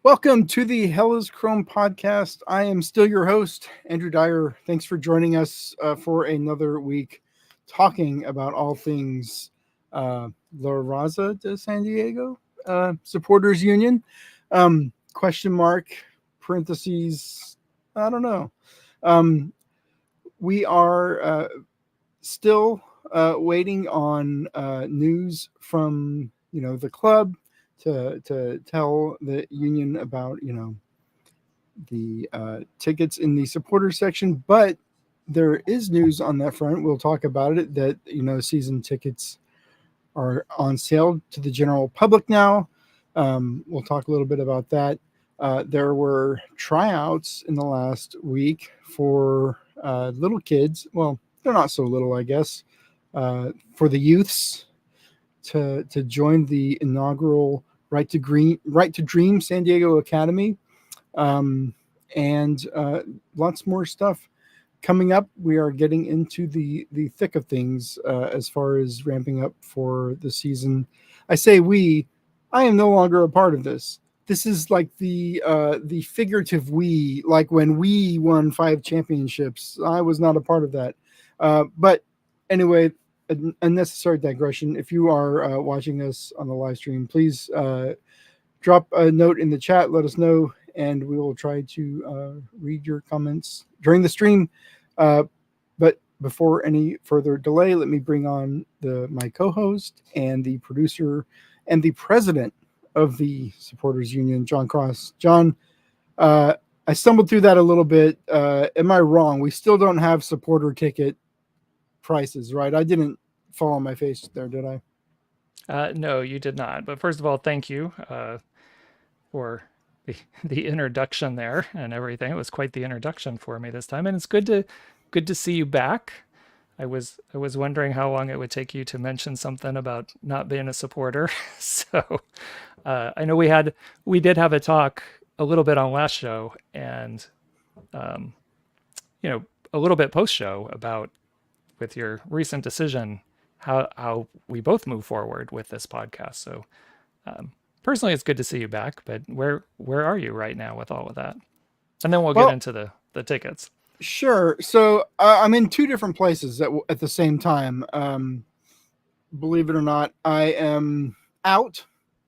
Welcome to the Hell is Chrome podcast. I am still your host, Andrew Dyer. Thanks for joining us for another week talking about all things La Raza de San Diego Supporters Union. Question mark, parentheses, I don't know. Um, we are still waiting on news from the club to tell the union about the tickets in the supporter section, but there is news on that front. We'll talk about it, that season tickets are on sale to the general public now. We'll talk a little bit about that. There were tryouts in the last week for little kids. Well, they're not so little, I guess, for the youths to join the inaugural Right to Dream San Diego Academy, and lots more stuff coming up. We are getting into the thick of things as far as ramping up for the season. I say we. I am no longer a part of this. This is like the figurative we, like when we won 5 championships. I was not a part of that. But anyway, a necessary digression. If you are watching us on the live stream, please drop a note in the chat. Let us know, and we will try to read your comments during the stream. But before any further delay, let me bring on my co-host and the producer and the president of the Supporters Union, John Cross. John, I stumbled through that a little bit. Am I wrong? We still don't have supporter ticket prices, right? I didn't fall on my face there, did I? No, you did not. But first of all, thank you for the introduction there and everything. It was quite the introduction for me this time, and it's good to see you back. I was wondering how long it would take you to mention something about not being a supporter. So I know we did have a talk a little bit on last show, and a little bit post show about, with your recent decision, how we both move forward with this podcast. So personally, it's good to see you back. But where are you right now with all of that? And then we'll get into the tickets. Sure. So I'm in 2 different places at the same time. Believe it or not, I am out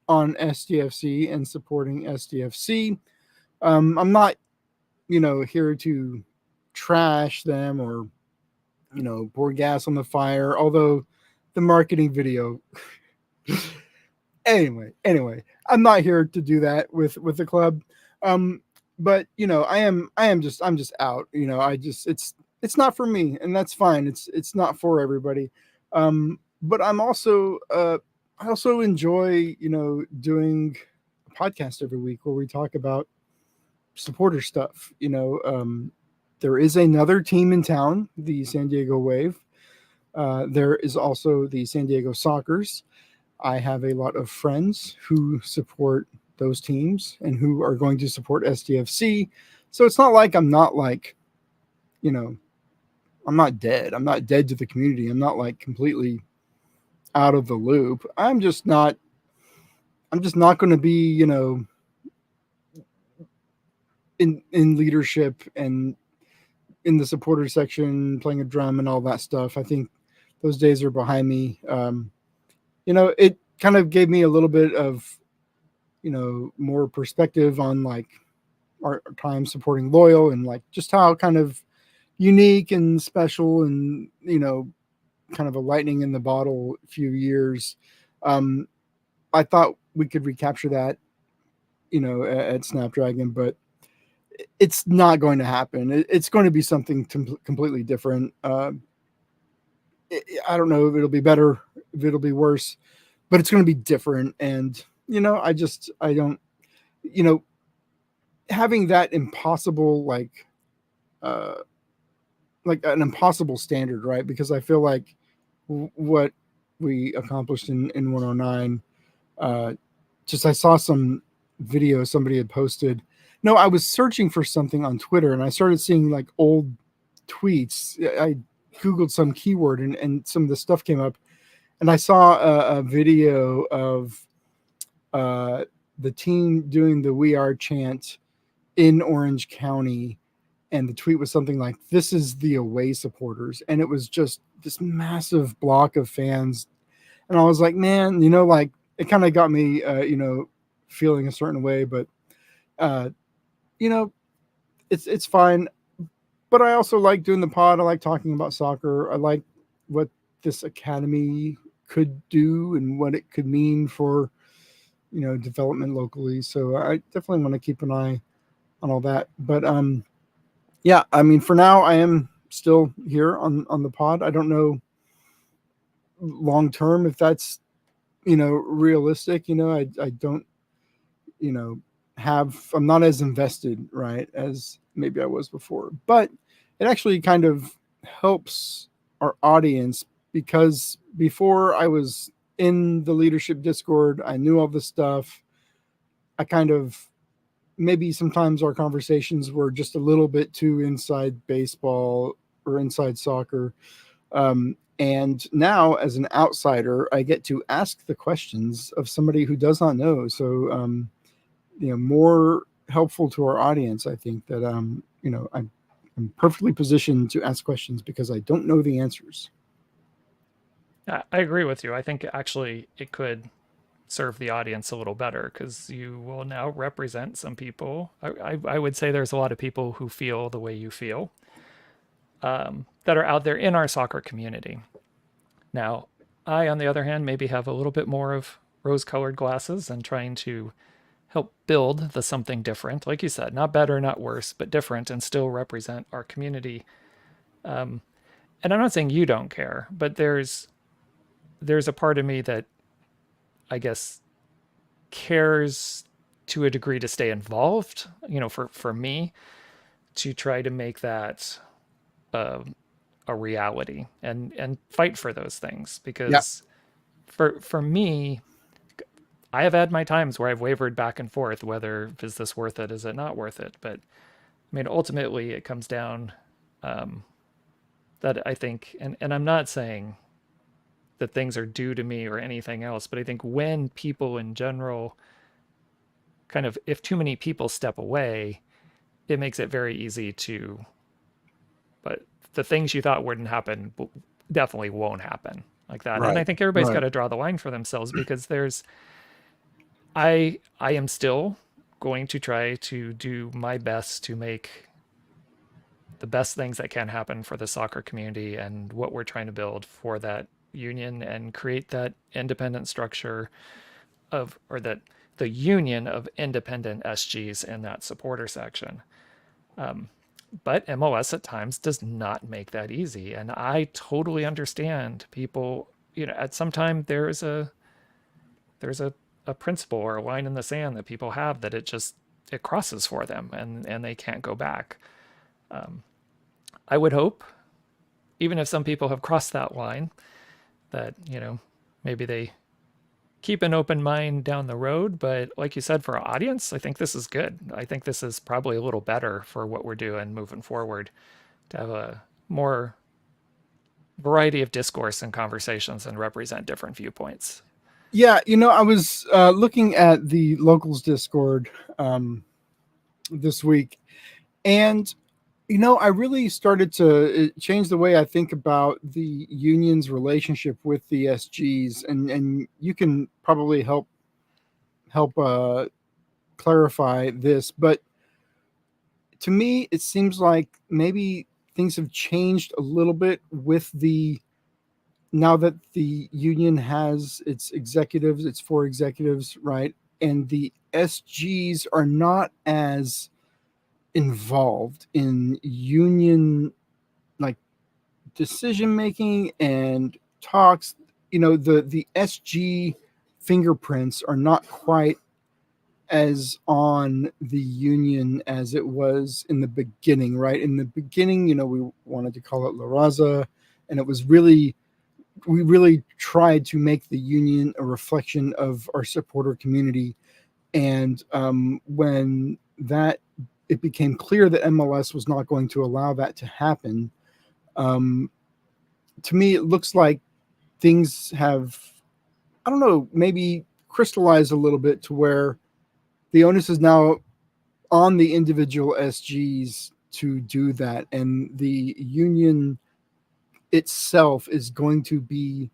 on SDFC and supporting SDFC. I'm not, here to trash them or, pour gas on the fire, although the marketing video. anyway, I'm not here to do that with the club. But I'm just out. It's not for me, and that's fine. It's not for everybody. But I also enjoy doing a podcast every week where we talk about supporter stuff. There is another team in town, the San Diego Wave. There is also the San Diego Sockers. I have a lot of friends who support those teams and who are going to support SDFC. So it's not like I'm not I'm not dead. I'm not dead to the community. I'm not like completely out of the loop. I'm just not going to be, in leadership and in the supporter section playing a drum and all that stuff. I think those days are behind me. It kind of gave me a little bit of, more perspective on like our time supporting Loyal and like just how kind of unique and special and, kind of a lightning in the bottle few years. I thought we could recapture that, at Snapdragon, but it's not going to happen. It's going to be something completely different. I don't know if it'll be better, if it'll be worse, but it's going to be different. And, I don't, having that impossible, like an impossible standard, right? Because I feel like what we accomplished in 109, I saw some video somebody had posted. No, I was searching for something on Twitter and I started seeing like old tweets. I Googled some keyword and some of the stuff came up, and I saw a video of the team doing the "We Are" chant in Orange County, and the tweet was something like, "This is the away supporters," and it was just this massive block of fans, and I was like, man, like it kind of got me, feeling a certain way, but uh, you know, it's fine. But I also like doing the pod. I like talking about soccer. I like what this academy could do and what it could mean for development locally. So I definitely want to keep an eye on all that. But yeah, I mean, for now, I am still here on the pod. I don't know long term if that's realistic. I don't you know I'm not as invested, right, as maybe I was before, but it actually kind of helps our audience, because before I was in the leadership Discord, I knew all this stuff. I kind of, maybe sometimes our conversations were just a little bit too inside baseball or inside soccer. And now, as an outsider, I get to ask the questions of somebody who does not know. So more helpful to our audience. I think that I'm perfectly positioned to ask questions because I don't know the answers. I agree with you. I think actually it could serve the audience a little better because you will now represent some people. I would say there's a lot of people who feel the way you feel, that are out there in our soccer community. Now, I, on the other hand, maybe have a little bit more of rose colored glasses and trying to help build the something different. Like you said, not better, not worse, but different and still represent our community. And I'm not saying you don't care, but there's a part of me that I guess cares to a degree to stay involved, for me to try to make that uh, a reality and fight for those things Yeah. because for me, I have had my times where I've wavered back and forth whether is this worth it, is it not worth it. But I mean, ultimately it comes down, that I think, and I'm not saying that things are due to me or anything else, but I think when people in general kind of, if too many people step away, it makes it very easy to, but the things you thought wouldn't happen definitely won't happen like that. And I Right. think everybody's got Right. to draw the line for themselves because I am still going to try to do my best to make the best things that can happen for the soccer community and what we're trying to build for that union and create that independent structure of, or that the union of independent SGs in that supporter section. But MLS at times does not make that easy. And I totally understand people, at some time there's a principle or a line in the sand that people have that it crosses for them and they can't go back. I would hope, even if some people have crossed that line, that, maybe they keep an open mind down the road. But like you said, for our audience, I think this is good. I think this is probably a little better for what we're doing moving forward, to have a more variety of discourse and conversations and represent different viewpoints. Yeah, I was looking at the locals Discord this week, and I really started to change the way I think about the union's relationship with the SGs, and you can probably help clarify this. But to me, it seems like maybe things have changed a little bit with the now that the union has its executives, its four executives, right, and the SGs are not as involved in union like decision making and talks. The SG fingerprints are not quite as on the union as it was in the beginning, right? In the beginning, we wanted to call it La Raza, and it was really, we really tried to make the union a reflection of our supporter community. And when that it became clear that MLS was not going to allow that to happen, um, to me, it looks like things have, I don't know, maybe crystallized a little bit to where the onus is now on the individual SGs to do that, and the union itself is going to be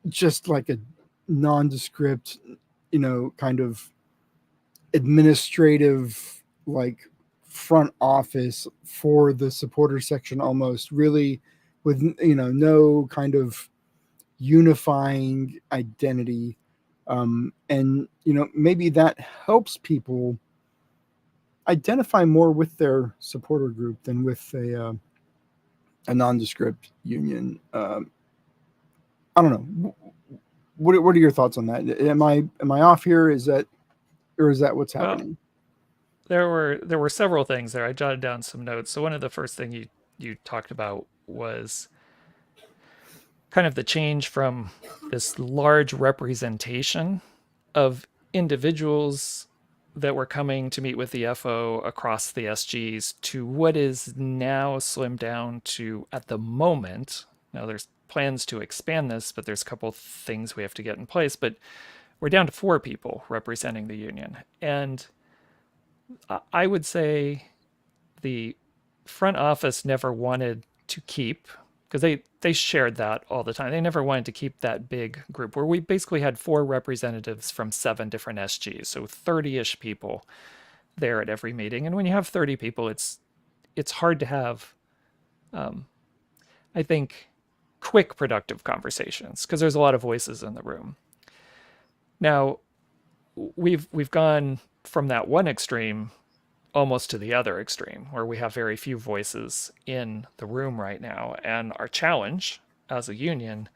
just like a nondescript, kind of administrative, like front office for the supporter section, almost, really, with no kind of unifying identity. And maybe that helps people identify more with their supporter group than with a nondescript union. I don't know. What are your thoughts on that? Am I off here? Is that what's Well, happening? there were several things there. I jotted down some notes. So one of the first thing you talked about was kind of the change from this large representation of individuals that were coming to meet with the FO across the SGs to what is now slimmed down to, at the moment, now there's plans to expand this, but there's a couple things we have to get in place, but we're down to 4 people representing the union. And I would say the front office never wanted to keep, because they shared that all the time. They never wanted to keep that big group where we basically had 4 representatives from 7 different SGs, so 30-ish people there at every meeting. And when you have 30 people, it's hard to have, I think, quick, productive conversations because there's a lot of voices in the room. Now, we've gone from that one extreme almost to the other extreme, where we have very few voices in the room right now. And our challenge as a union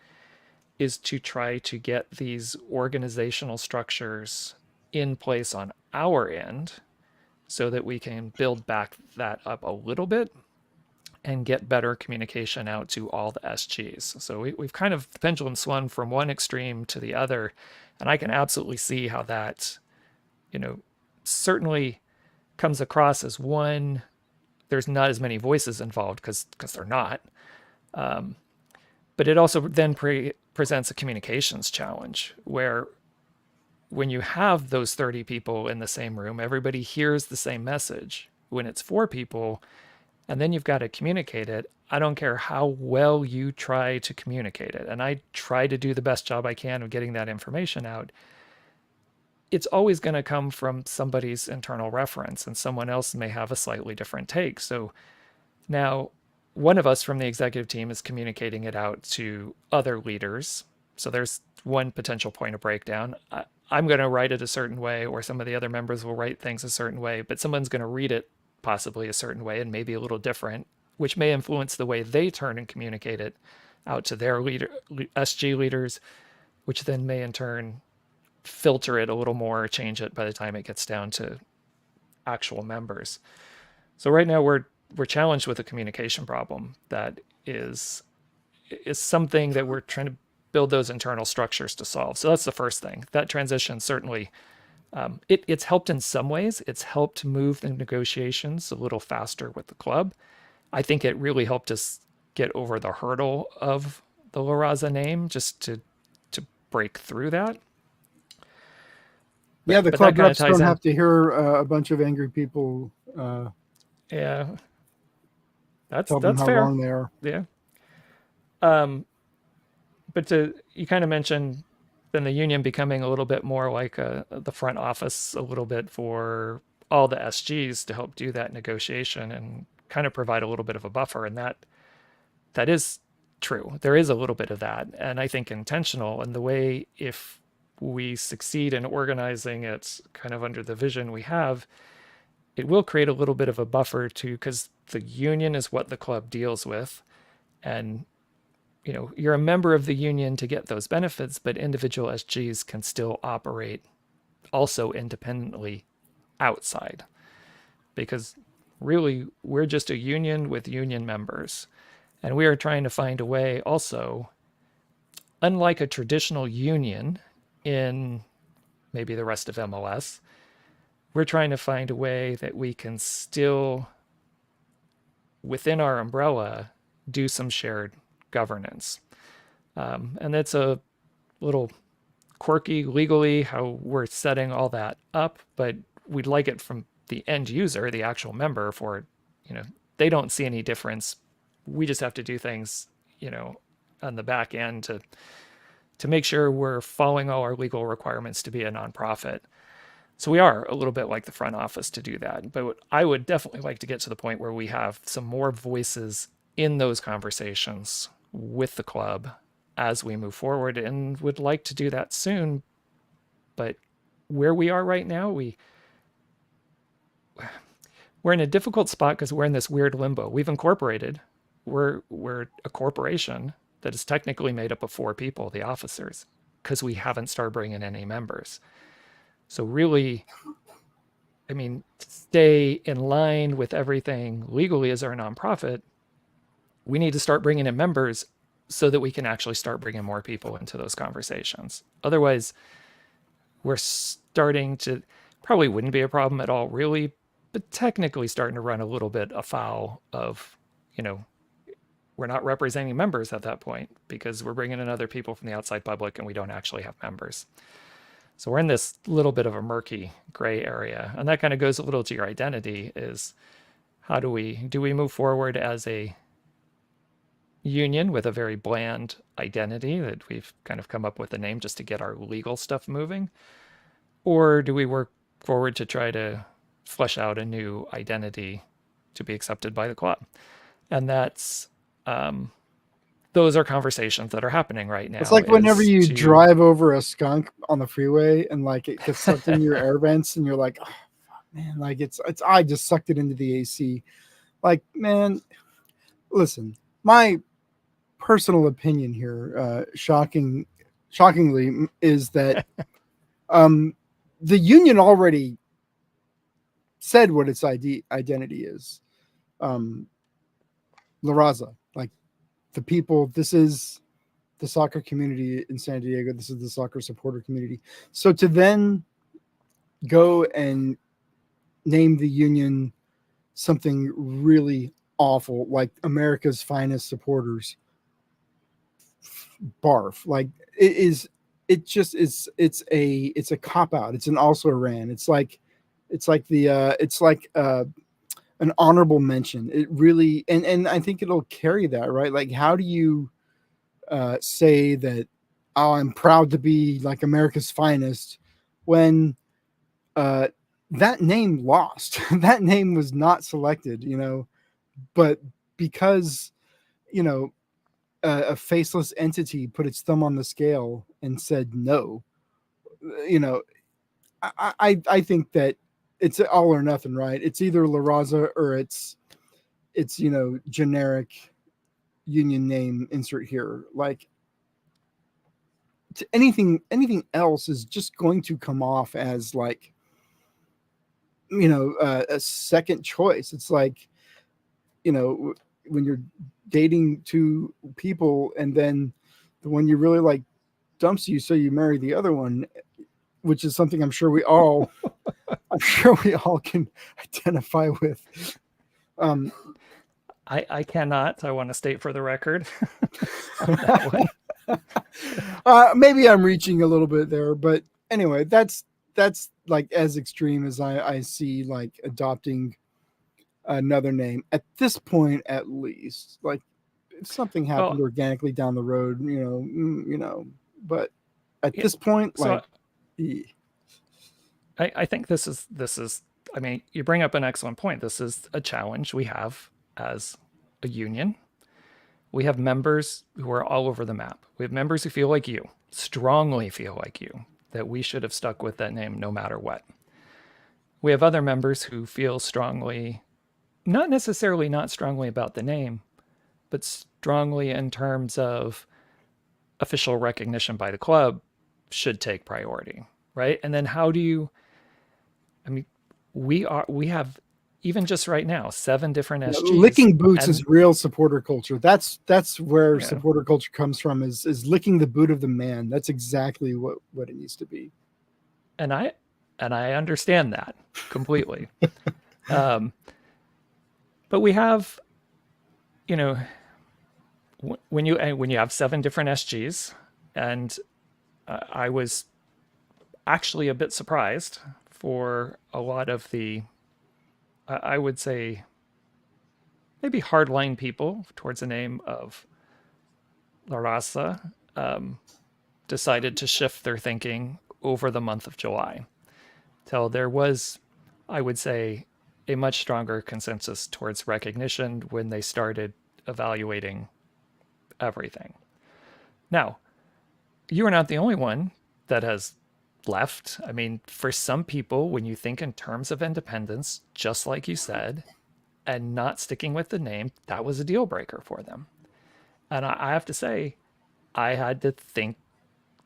is to try to get these organizational structures in place on our end so that we can build back that up a little bit and get better communication out to all the SGs. So we've kind of, the pendulum swung from one extreme to the other. And I can absolutely see how that, certainly comes across as one, there's not as many voices involved because they're not. But it also then presents a communications challenge where when you have those 30 people in the same room, everybody hears the same message. When it's 4 people, and then you've got to communicate it, I don't care how well you try to communicate it. And I try to do the best job I can of getting that information out. It's always going to come from somebody's internal reference, and someone else may have a slightly different take. So now one of us from the executive team is communicating it out to other leaders. So there's one potential point of breakdown. I'm going to write it a certain way, or some of the other members will write things a certain way, but someone's going to read it possibly a certain way and maybe a little different, which may influence the way they turn and communicate it out to their SG leaders, which then may in turn filter it a little more, change it by the time it gets down to actual members. So right now we're challenged with a communication problem that is something that we're trying to build those internal structures to solve. So that's the first thing. That transition certainly, it's helped in some ways. It's helped move the negotiations a little faster with the club. I think it really helped us get over the hurdle of the La Raza name, just to break through that. Yeah, the But club that kind of reps ties don't in. have to hear a bunch of angry people Yeah, tell them that's how fair. wrong they are. Yeah. But you kind of mentioned then the union becoming a little bit more like the front office a little bit for all the SGs to help do that negotiation and kind of provide a little bit of a buffer. And that is true. There is a little bit of that, and I think intentional. And the way, if we succeed in organizing it kind of under the vision we have, it will create a little bit of a buffer too, because the union is what the club deals with. And you're a member of the union to get those benefits, but individual SGs can still operate also independently outside, because really we're just a union with union members. And we are trying to find a way also, unlike a traditional union in maybe the rest of MLS, we're trying to find a way that we can still, within our umbrella, do some shared governance. And that's a little quirky legally how we're setting all that up, but we'd like it from the end user, the actual member, for, you know, they don't see any difference. We just have to do things, you know, on the back end to make sure we're following all our legal requirements to be a nonprofit. So we are a little bit like the front office to do that. But I would definitely like to get to the point where we have some more voices in those conversations with the club as we move forward, and would like to do that soon. But where we are right now, we're in a difficult spot because we're in this weird limbo. We've incorporated. We're a corporation that is technically made up of 4 people, the officers, because we haven't started bringing in any members. So really, I mean, to stay in line with everything legally as our nonprofit, we need to start bringing in members so that we can actually start bringing more people into those conversations. Otherwise, we're starting to, probably wouldn't be a problem at all, really, but technically starting to run a little bit afoul of, you know, we're not representing members at that point because we're bringing in other people from the outside public and we don't actually have members. So we're in this little bit of a murky gray area. And that kind of goes a little to your identity, is how do we move forward as a union with a very bland identity that we've kind of come up with a name just to get our legal stuff moving? Or do we work forward to try to flesh out a new identity to be accepted by the club? And that's, those are conversations that are happening right now. It's like whenever you drive over a skunk on the freeway and like it gets sucked into your air vents and you're like, oh, man, like it's I just sucked it into the AC. Like, man, listen, my personal opinion here, shockingly, is that the union already said what its identity is. La Raza, like the people, this is the soccer community in San Diego. This is the soccer supporter community. So to then go and name the union something really awful, like America's Finest Supporters, barf. Like it's a cop out. It's an also ran. It's like an honorable mention. It really, and I think it'll carry that, right? Like, how do you say that, oh, I'm proud to be like America's Finest, when that name lost? That name was not selected, you know, but because, you know, a faceless entity put its thumb on the scale and said no, you know, I think that it's all or nothing, right? It's either La Raza or it's you know, generic union name, insert here. Like, anything else is just going to come off as like, you know, a second choice. It's like, you know, when you're dating 2 people and then the one you really like dumps you, so you marry the other one, which is something I'm sure we all can identify with. I cannot. I want to state for the record on that one. Maybe I'm reaching a little bit there, but anyway, that's like as extreme as I see like adopting another name at this point, at least. Like, if something happened organically down the road, you know, but at this point, so like, I think this is, I mean, you bring up an excellent point. This is a challenge we have as a union. We have members who are all over the map. We have members who feel like you, strongly feel like you, that we should have stuck with that name no matter what. We have other members who feel strongly, not necessarily not strongly about the name, but strongly in terms of official recognition by the club should take priority, right? And then how do you, I mean, we have, even just right now, 7 different SGs. Licking boots is real supporter culture. That's where supporter culture comes from, is licking the boot of the man. That's exactly what it needs to be. And I understand that completely. But we have, you know, when you have 7 different SGs, and I was actually a bit surprised for a lot of the, I would say, maybe hardline people towards the name of La Raza decided to shift their thinking over the month of July. Till there was, I would say, a much stronger consensus towards recognition when they started evaluating everything. Now, you are not the only one that has left. I mean, for some people, when you think in terms of independence, just like you said, and not sticking with the name, that was a deal breaker for them. And I have to say, I had to think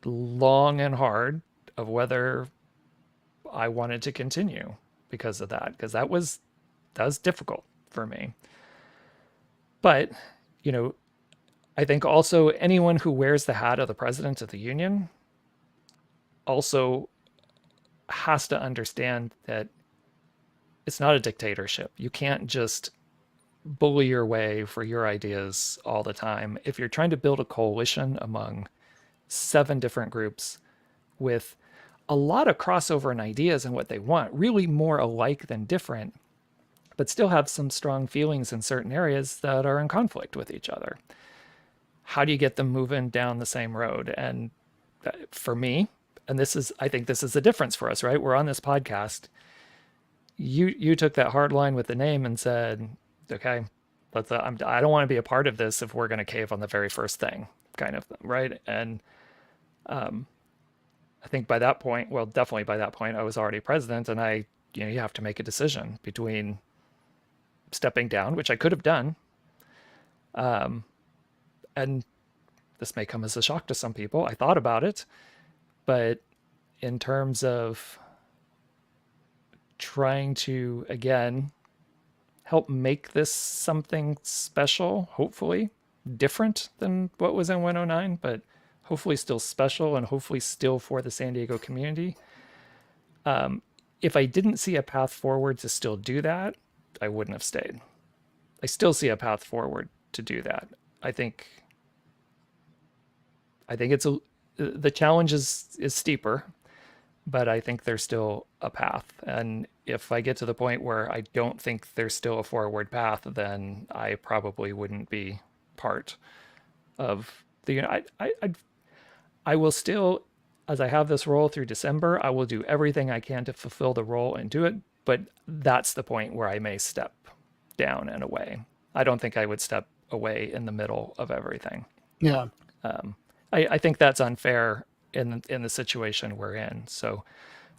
long and hard of whether I wanted to continue because of that, because that was difficult for me. But, you know, I think also anyone who wears the hat of the president of the union also has to understand that it's not a dictatorship. You can't just bully your way for your ideas all the time. If you're trying to build a coalition among 7 different groups with a lot of crossover in ideas and what they want, really more alike than different, but still have some strong feelings in certain areas that are in conflict with each other. How do you get them moving down the same road? And for me, and I think this is the difference for us, right? We're on this podcast. You took that hard line with the name and said, okay, I don't want to be a part of this if we're going to cave on the very first thing, kind of, right? And I think by that point, well, definitely by that point, I was already president, and you have to make a decision between stepping down, which I could have done, and this may come as a shock to some people. I thought about it, but in terms of trying to, again, help make this something special, hopefully different than what was in 109, but hopefully still special and hopefully still for the San Diego community. If I didn't see a path forward to still do that, I wouldn't have stayed. I still see a path forward to do that. I think the challenge is steeper, but I think there's still a path. And if I get to the point where I don't think there's still a forward path, then I probably wouldn't be part of the. I will still, as I have this role through December, I will do everything I can to fulfill the role and do it. But that's the point where I may step down and away. I don't think I would step away in the middle of everything. Yeah. I think that's unfair in the situation we're in. So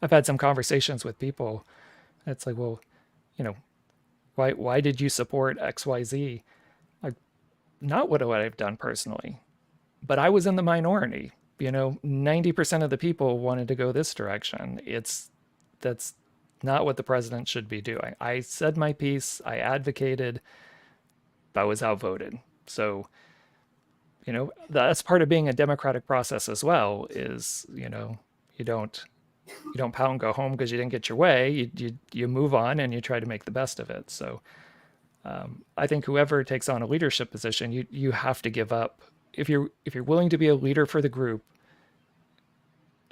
I've had some conversations with people. It's like, well, why did you support XYZ? Like, not what I've done personally, but I was in the minority. 90% of the people wanted to go this direction. That's not what the president should be doing. I said my piece. I advocated. I was outvoted. So, that's part of being a democratic process as well. Is you don't pout and go home because you didn't get your way. You move on and you try to make the best of it. So, I think whoever takes on a leadership position, you have to give up. If you're willing to be a leader for the group,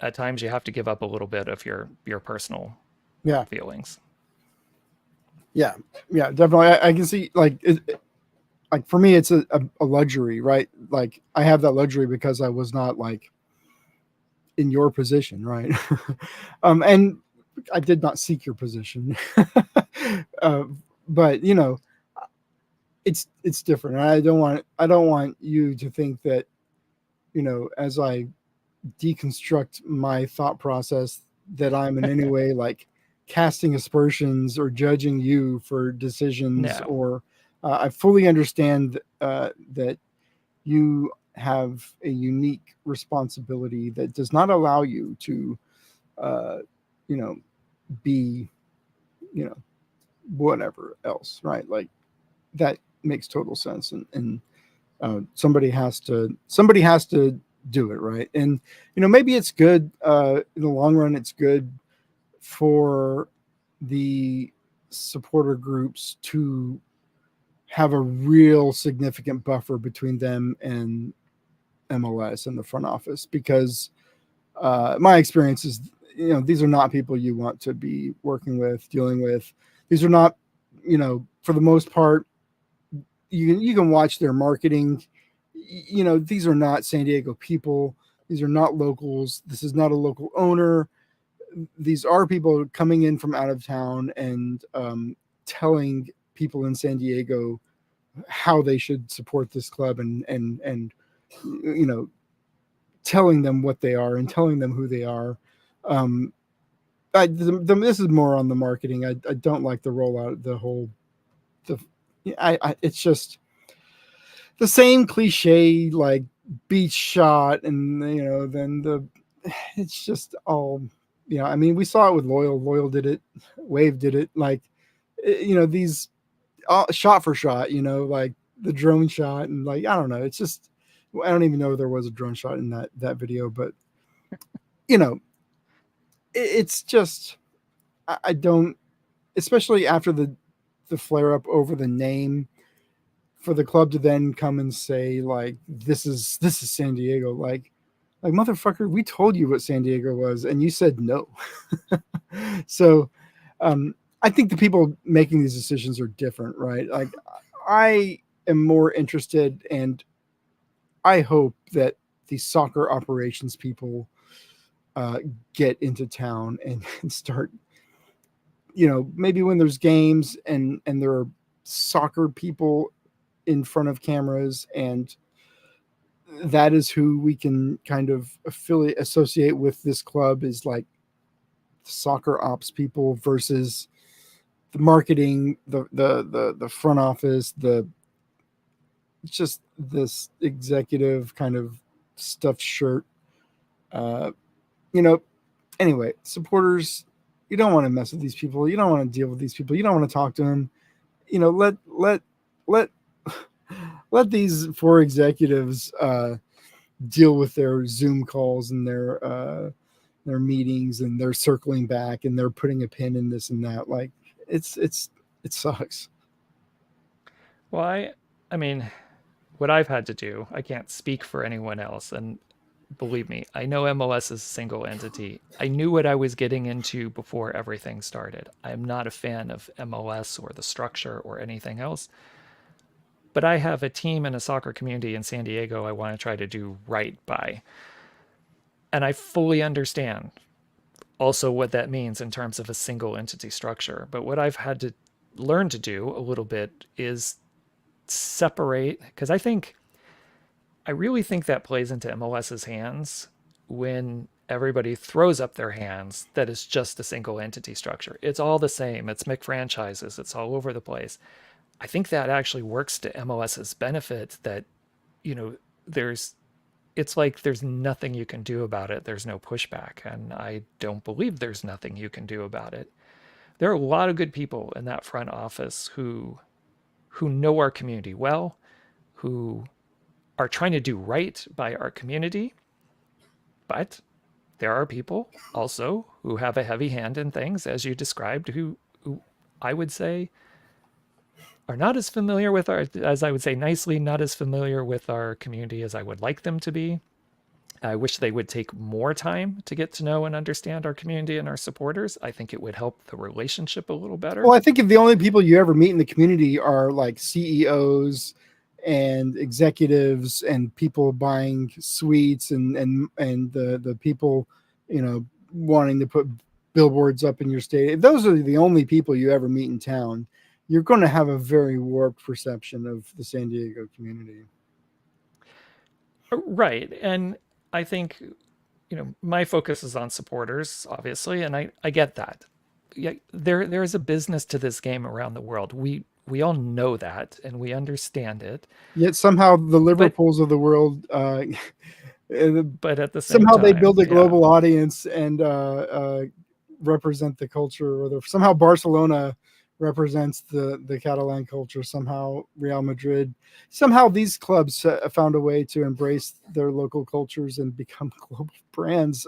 at times you have to give up a little bit of your personal feelings. Yeah, definitely. I can see like for me, it's a luxury, right? Like I have that luxury because I was not like in your position, right? And I did not seek your position, but it's different. I don't want you to think that, as I deconstruct my thought process, that I'm in any way like casting aspersions or judging you for decisions. No. Or I fully understand that you have a unique responsibility that does not allow you to, be, whatever else, right? Like that makes total sense. And somebody has to do it, right? And maybe it's good in the long run. It's good for the supporter groups to have a real significant buffer between them and MLS and the front office, because my experience is these are not people you want to be working with, dealing with. These are not, for the most part, you can watch their marketing. These are not San Diego people. These are not locals. This is not a local owner. These are people coming in from out of town and telling people in San Diego how they should support this club, and you know telling them what they are and telling them who they are. Um, this is more on the marketing. I don't like the rollout, the whole the it's just the same cliche, like beach shot, and then it's just all, I mean, we saw it with Loyal did it, Wave did it, like, these shot for shot, like the drone shot, and like, I don't know, it's just, I don't even know if there was a drone shot in that video, but you know it's just, I don't, especially after the flare up over the name, for the club to then come and say, like, this is San Diego, like, motherfucker, we told you what San Diego was and you said no. So I think the people making these decisions are different, right? Like, I am more interested, and I hope that the soccer operations people uh, get into town and start, maybe when there's games and there are soccer people in front of cameras, and that is who we can kind of associate with this club, is like soccer ops people versus the marketing, the front office, the just this executive kind of stuffed shirt. Uh, you know, anyway, supporters, you don't want to mess with these people. You don't want to deal with these people. You don't want to talk to them. Let let these four executives deal with their Zoom calls and their meetings, and they're circling back and they're putting a pin in this and that. Like, it sucks. Well, I mean, what I've had to do, I can't speak for anyone else. And believe me, I know MLS is a single entity. I knew what I was getting into before everything started. I'm not a fan of MLS or the structure or anything else. But I have a team and a soccer community in San Diego I want to try to do right by. And I fully understand also what that means in terms of a single entity structure. But what I've had to learn to do a little bit is separate, because I really think that plays into MLS's hands when everybody throws up their hands that it's just a single entity structure. It's all the same. It's McFranchises. It's all over the place. I think that actually works to MLS's benefit, that, you know, there's it's like there's nothing you can do about it. There's no pushback. And I don't believe there's nothing you can do about it. There are a lot of good people in that front office who know our community well, who are trying to do right by our community. But there are people also who have a heavy hand in things, as you described, who I would say are not as familiar with as I would say nicely, not as familiar with our community as I would like them to be. I wish they would take more time to get to know and understand our community and our supporters. I think it would help the relationship a little better. Well, I think if the only people you ever meet in the community are like CEOs and executives and people buying suites, and the people, wanting to put billboards up in your state, if those are the only people you ever meet in town, you're going to have a very warped perception of the San Diego community. Right. And I think, my focus is on supporters, obviously, and I get that. Yeah, there is a business to this game around the world. We all know that and we understand it. Yet somehow the But Liverpools of the world, but at the same somehow they time, build a yeah. global audience and represent the culture, or somehow Barcelona represents the Catalan culture, somehow Real Madrid, somehow these clubs found a way to embrace their local cultures and become global brands.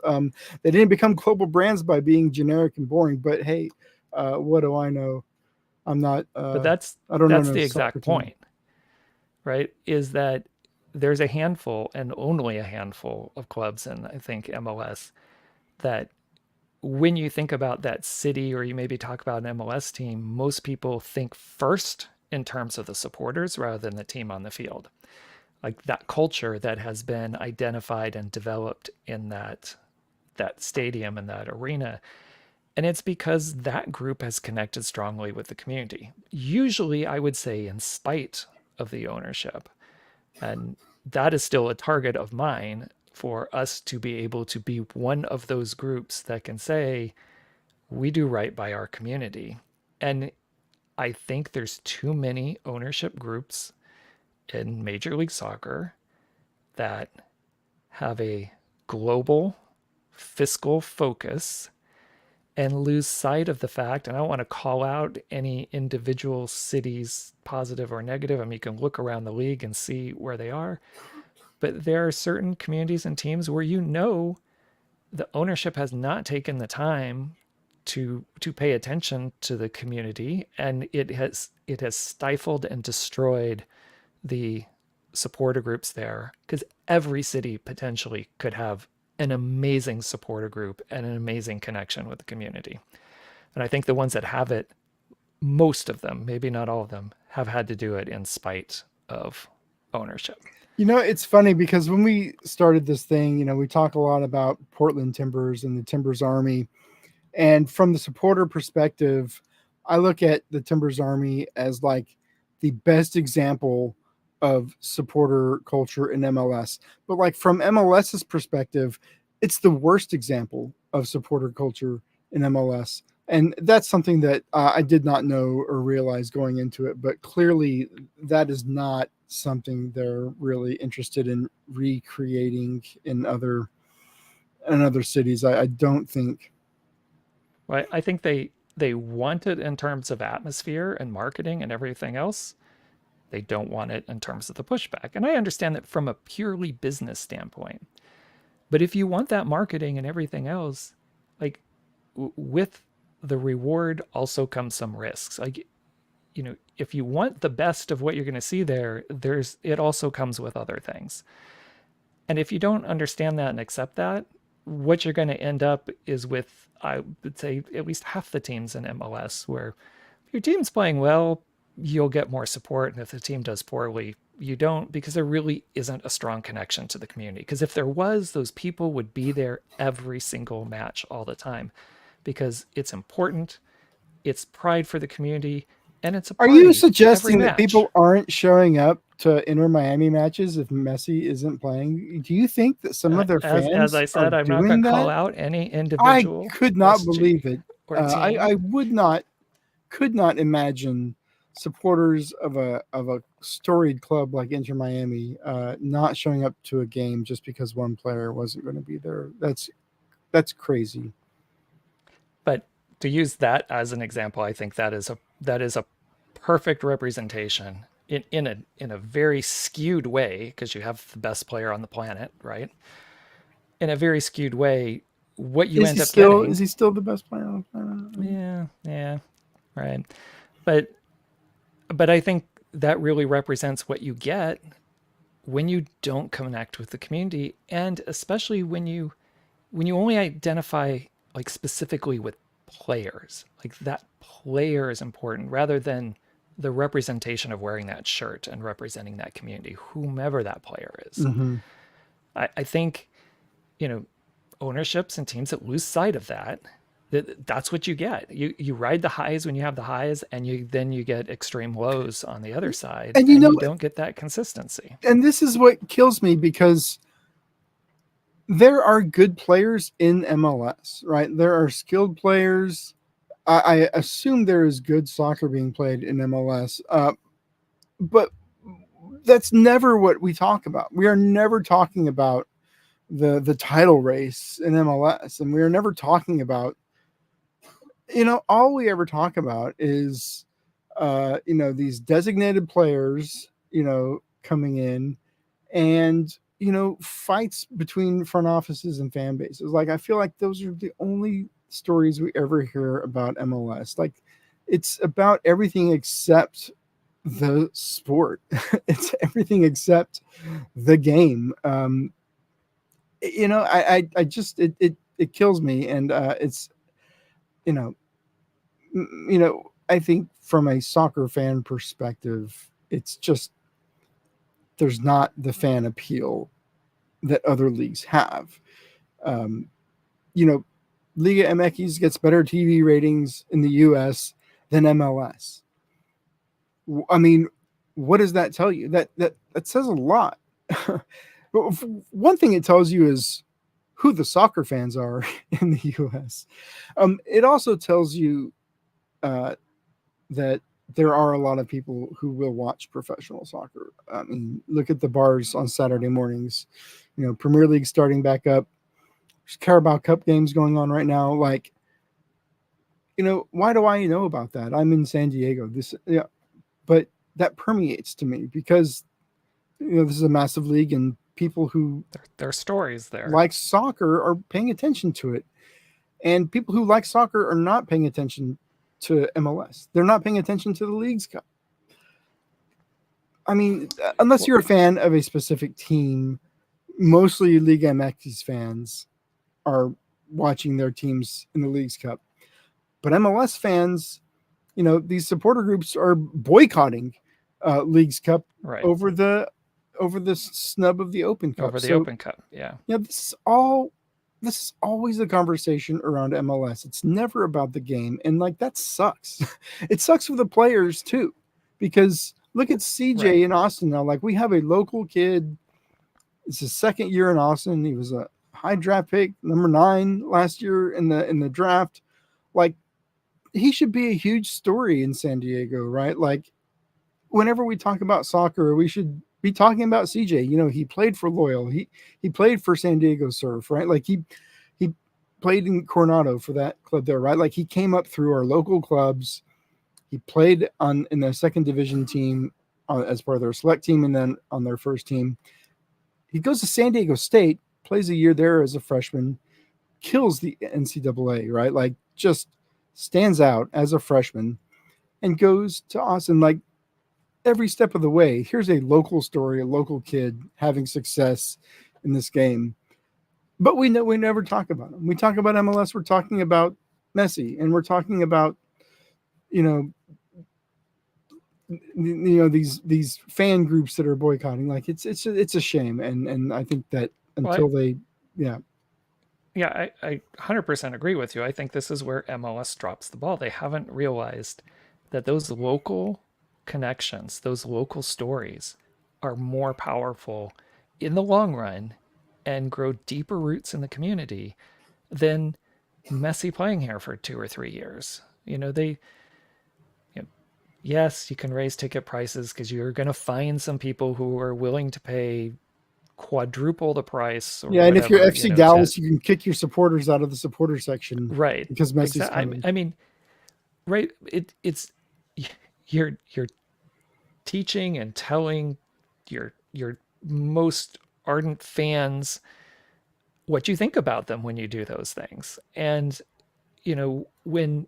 They didn't become global brands by being generic and boring, but hey, what do I know? I'm not But I don't that's know a the soccer exact team. point, right? Is that there's a handful, and only a handful, of clubs in, I think, MLS that when you think about that city, or you maybe talk about an MLS team, most people think first in terms of the supporters rather than the team on the field. Like that culture that has been identified and developed in that stadium and that arena. And it's because that group has connected strongly with the community. Usually, I would say, in spite of the ownership. And that is still a target of mine, for us to be able to be one of those groups that can say, we do right by our community. And I think there's too many ownership groups in Major League Soccer that have a global fiscal focus and lose sight of the fact, and I don't want to call out any individual cities, positive or negative. I mean, you can look around the league and see where they are, but there are certain communities and teams where the ownership has not taken the time to pay attention to the community, and it has stifled and destroyed the supporter groups there, because every city potentially could have an amazing supporter group and an amazing connection with the community. And I think the ones that have it, most of them, maybe not all of them, have had to do it in spite of ownership. It's funny because when we started this thing, we talk a lot about Portland Timbers and the Timbers Army. And from the supporter perspective, I look at the Timbers Army as like the best example of supporter culture in MLS. But like from MLS's perspective, it's the worst example of supporter culture in MLS. And that's something that I did not know or realize going into it. But clearly, that is not something they're really interested in recreating in other cities. I don't think. Well, I think they want it in terms of atmosphere and marketing and everything else. They don't want it in terms of the pushback. And I understand that from a purely business standpoint. But if you want that marketing and everything else, like with the reward also comes some risks. Like, if you want the best of what you're going to see there, it also comes with other things. And if you don't understand that and accept that, what you're going to end up is with, I would say, at least half the teams in MLS, where if your team's playing well, you'll get more support. And if the team does poorly, you don't, because there really isn't a strong connection to the community. Because if there was, those people would be there every single match all the time, because it's important, it's pride for the community, and it's a Are you party every suggesting that match. people aren't showing up to Inter Miami matches if Messi isn't playing? Do you think that some of their As fans I are said, I'm not going doing to call that? out any I individual could not SG believe it. or team. I could not imagine supporters of a storied club like Inter Miami not showing up to a game just because one player wasn't going to be there. That's crazy. But to use that as an example, I think that is a perfect representation in a very skewed way, because you have the best player on the planet, right? In a very skewed way, what you end up Is getting, he still the best player on the planet? yeah, right. But I think that really represents what you get when you don't connect with the community, and especially when you only identify like specifically with players. Like that player is important rather than the representation of wearing that shirt and representing that community, whomever that player is. Mm-hmm. I think, you know, ownerships and teams that lose sight of that's what you get. You ride the highs when you have the highs, and you get extreme lows on the other side, And and you don't get that consistency. and this is what kills me, because there are good players in MLS, right? There are skilled players. I assume there is good soccer being played in MLS, but that's never what we talk about. We are never talking about the title race in MLS, and we are never talking about, all we ever talk about is these designated players, coming in, and fights between front offices and fan bases. Like, I feel like those are the only stories we ever hear about MLS. Like, it's about everything except the sport. It's everything except the game. I just it kills me, and it's you know I think from a soccer fan perspective, it's just there's not the fan appeal that other leagues have. Um, you know, Liga MX gets better TV ratings in the U.S. than MLS. I mean, what does that tell you? That says a lot. One thing it tells you is who the soccer fans are in the U.S. It also tells you uh, that there are a lot of people who will watch professional soccer. I mean, look at the bars on Saturday mornings. Premier League starting back up. There's Carabao Cup games going on right now. Like, why do I know about that? I'm in San Diego. But that permeates to me because this is a massive league, and people who There are stories there. like soccer are paying attention to it, and people who like soccer are not paying attention to MLS. They're not paying attention to the Leagues Cup. I mean, unless you're a fan of a specific team, mostly Liga MX fans are watching their teams in the Leagues Cup. But MLS fans, these supporter groups are boycotting Leagues Cup Right. over the snub of the Open Cup. Over the Open Cup, yeah. This is always a conversation around MLS. It's never about the game, and like that sucks. It sucks for the players too, because look at CJ in Austin now. Like, we have a local kid. It's his second year in Austin. He was a high draft pick, number 9 last year in the draft. Like, he should be a huge story in San Diego, right? Like, whenever we talk about soccer, we should be talking about CJ. He played for Loyal. He played for San Diego Surf, right? Like, he played in Coronado for that club there, right? Like, he came up through our local clubs. He played in the second division team as part of their select team, and then on their first team. He goes to San Diego State, plays a year there as a freshman, kills the NCAA, right? Like, just stands out as a freshman, and goes to Austin. Like, every step of the way, here's a local story, a local kid having success in this game. But we never talk about him. We talk about MLS. We're talking about Messi, and we're talking about these fan groups that are boycotting. Like, it's a shame, and I think that until I 100% agree with you. I think this is where MLS drops the ball. They haven't realized that those local connections, those local stories are more powerful in the long run and grow deeper roots in the community than Messi playing here for 2 or 3 years. Yes, you can raise ticket prices because you're going to find some people who are willing to pay quadruple the price or and whatever, if you're FC Dallas, you can kick your supporters out of the supporter section, right? Because Messi's coming. I mean, right? It's you're teaching and telling your most ardent fans what you think about them when you do those things. And when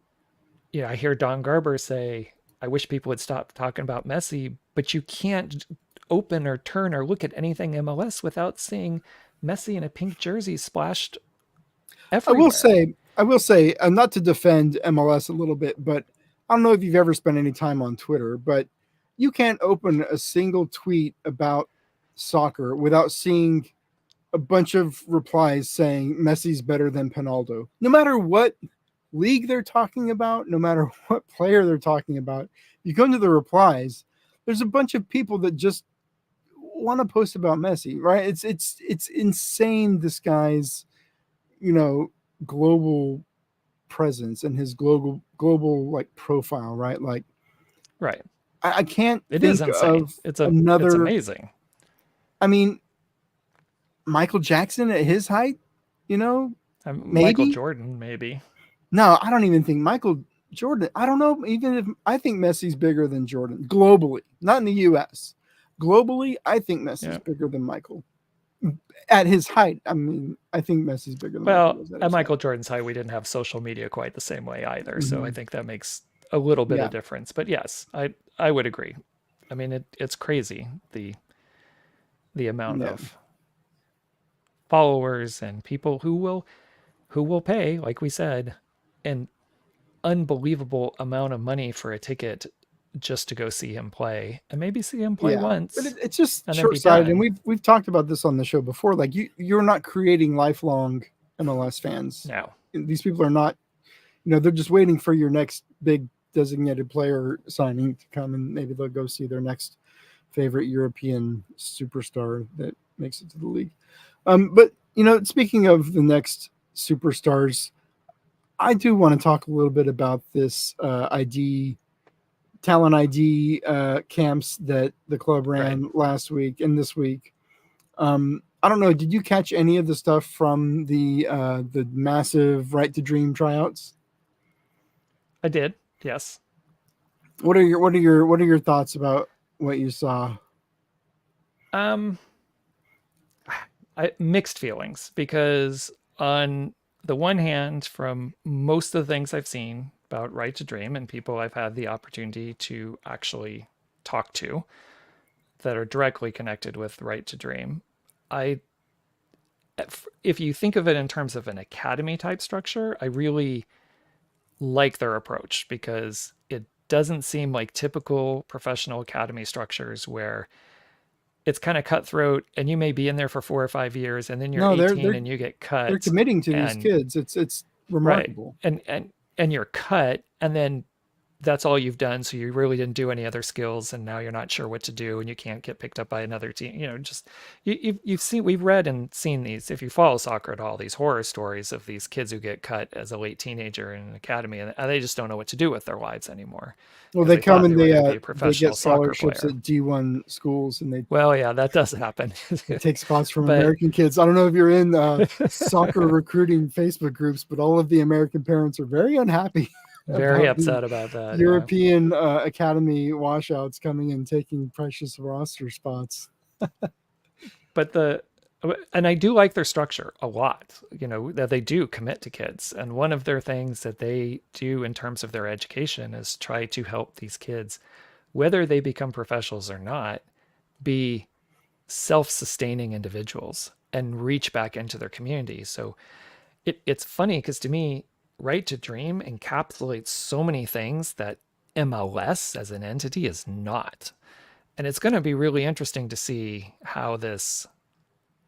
I hear Don Garber say, I wish people would stop talking about Messi, but you can't open or turn or look at anything MLS without seeing Messi in a pink jersey splashed everywhere. I will say, not to defend MLS a little bit, but I don't know if you've ever spent any time on Twitter, but you can't open a single tweet about soccer without seeing a bunch of replies saying Messi's better than Pinaldo. No matter what league they're talking about, no matter what player they're talking about, you go into the replies, there's a bunch of people that just want to post about Messi, right? It's insane, this guy's global presence and his global like profile, right? Like, right. I can't it think is insane. of It's another. It's amazing. I mean, Michael Jackson at his height, maybe Michael Jordan, maybe. No, I don't even think Michael Jordan. I don't know. Even if I think Messi's bigger than Jordan globally, not in the U.S. Globally, I think Messi's bigger than Michael at his height. I mean, I think Messi's bigger than Michael. Well, at Michael Jordan's height, we didn't have social media quite the same way either. Mm-hmm. So I think that makes a little bit of difference. But yes, I would agree. I mean, it's crazy the amount of followers and people who will who will pay, like we said, an unbelievable amount of money for a ticket just to go see him play, and maybe see him play Yeah, but once it's just and then be short-sighted, and done. we've talked about this on the show before. Like you're not creating lifelong MLS fans. No. These people are not, they're just waiting for your next big designated player signing to come, and maybe they'll go see their next favorite European superstar that makes it to the league. But speaking of the next superstars, I do want to talk a little bit about this talent ID camps that the club Right. ran last week and this week. I don't know. Did you catch any of the stuff from the massive Right to Dream tryouts? I did. Yes. What are your thoughts about what you saw? Um, mixed feelings, because on the one hand, from most of the things I've seen about Right to Dream and people I've had the opportunity to actually talk to that are directly connected with Right to Dream, I if you think of it in terms of an academy type structure, I really like their approach, because it doesn't seem like typical professional academy structures where it's kind of cutthroat and you may be in there for 4 or 5 years and then you're No, they're 18 they're and you get they're cut. committing to these And kids. It's right. remarkable. And you're cut, and then that's all you've done, so you really didn't do any other skills, and now you're not sure what to do, and you can't get picked up by another team. Just you've seen, we've read and seen these, if you follow soccer at all, these horror stories of these kids who get cut as a late teenager in an academy, and they just don't know what to do with their lives anymore, Well, because they they come thought they and were they going to be a they get professional soccer scholarships player. at D1 schools, and they Well, yeah, that does happen. they take spots from But American kids. I don't know if you're in soccer recruiting Facebook groups, but all of the American parents are very unhappy very about the upset about that. Yeah. European academy washouts coming and taking precious roster spots. But and I do like their structure a lot, that they do commit to kids. And one of their things that they do in terms of their education is try to help these kids, whether they become professionals or not, be self-sustaining individuals and reach back into their community. So it's funny, because to me, Right to Dream encapsulates so many things that MLS as an entity is not. And it's going to be really interesting to see how this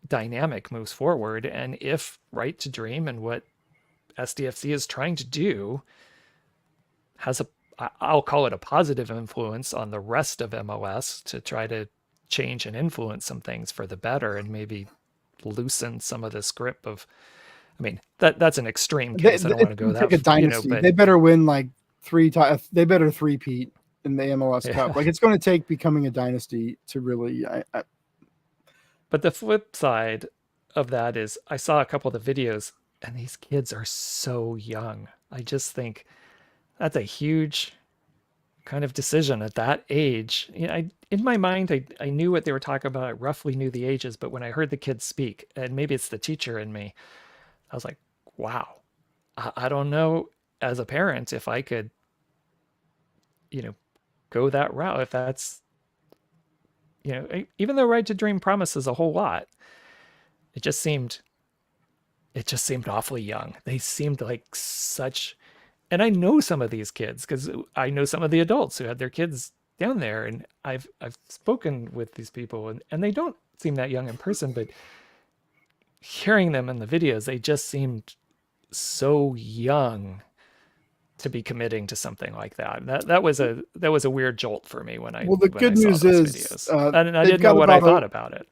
dynamic moves forward, and if Right to Dream and what SDFC is trying to do has I'll call it a positive influence on the rest of MLS to try to change and influence some things for the better, and maybe loosen some of this grip of, I mean, that's an extreme case. I don't want to go It's like a that, dynasty. but They better win like 3 times. They better three-peat in the MLS Cup. yeah. Like it's going to take becoming a dynasty to really. But the flip side of that is, I saw a couple of the videos, and these kids are so young. I just think that's a huge kind of decision at that age. In my mind, I knew what they were talking about. I roughly knew the ages, but when I heard the kids speak, and maybe it's the teacher in me, I was like, wow, I don't know as a parent if I could, you know, go that route. If that's, even though Right to Dream promises a whole lot, it just seemed, awfully young. They seemed like such, and I know some of these kids because I know some of the adults who had their kids down there, and I've spoken with these people, and they don't seem that young in person, but hearing them in the videos, they just seemed so young to be committing to something like that. That was a weird jolt for me when I Well, the when I good saw news those is videos, and I they've didn't know got what I about a thought about it.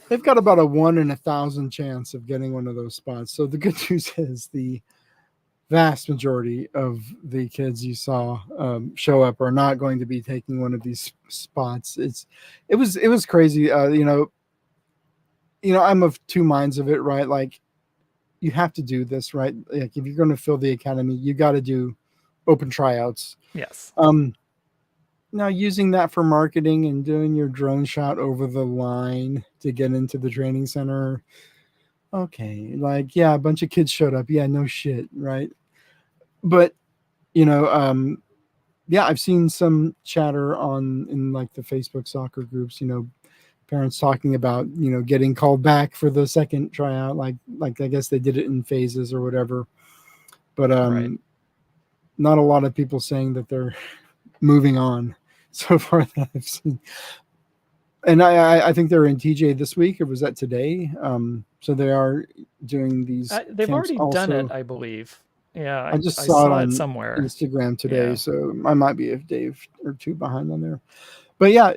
they've got about a 1 in 1,000 chance of getting one of those spots. So the good news is the vast majority of the kids you saw show up are not going to be taking one of these spots. It was crazy. I'm of two minds of it, right? Like you have to do this, right? Like if you're going to fill the academy, you got to do open tryouts. Yes. Now using that for marketing and doing your drone shot over the line to get into the training center. Okay, like yeah, a bunch of kids showed up. Yeah, no shit, right? But you know, yeah, I've seen some chatter in like the Facebook soccer groups, parents talking about getting called back for the second tryout, like I guess they did it in phases or whatever. But Right. not a lot of people saying that they're moving on so far that I've seen. And I think they're in TJ this week, or was that today? So they are doing these They've camps already done it, also. I believe. Yeah, I just I saw it saw it on somewhere. Instagram today, Yeah. so I might be a day or two behind on there. But yeah,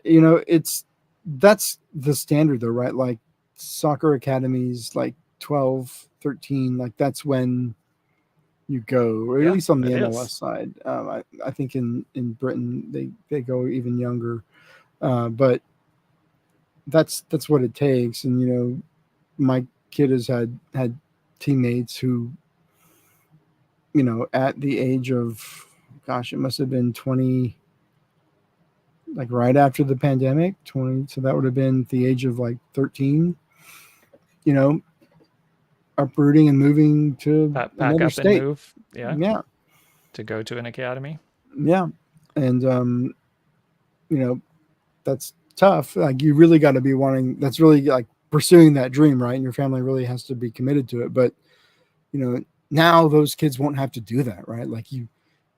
that's the standard though, right? Like soccer academies, like 12, 13, like that's when you go, or at Yeah, least on the it MLS is. side. I think in Britain they go even younger, but that's what it takes. And my kid has had teammates who at the age of, gosh, it must have been 20, like right after the pandemic, 20, so that would have been the age of like 13, you know uprooting and moving to Pack another up and state. move. Yeah, Yeah, to go to an academy. yeah. And you know that's tough. Like you really got to be wanting, that's really like pursuing that dream, right? And your family really has to be committed to it. But now those kids won't have to do that, right? Like you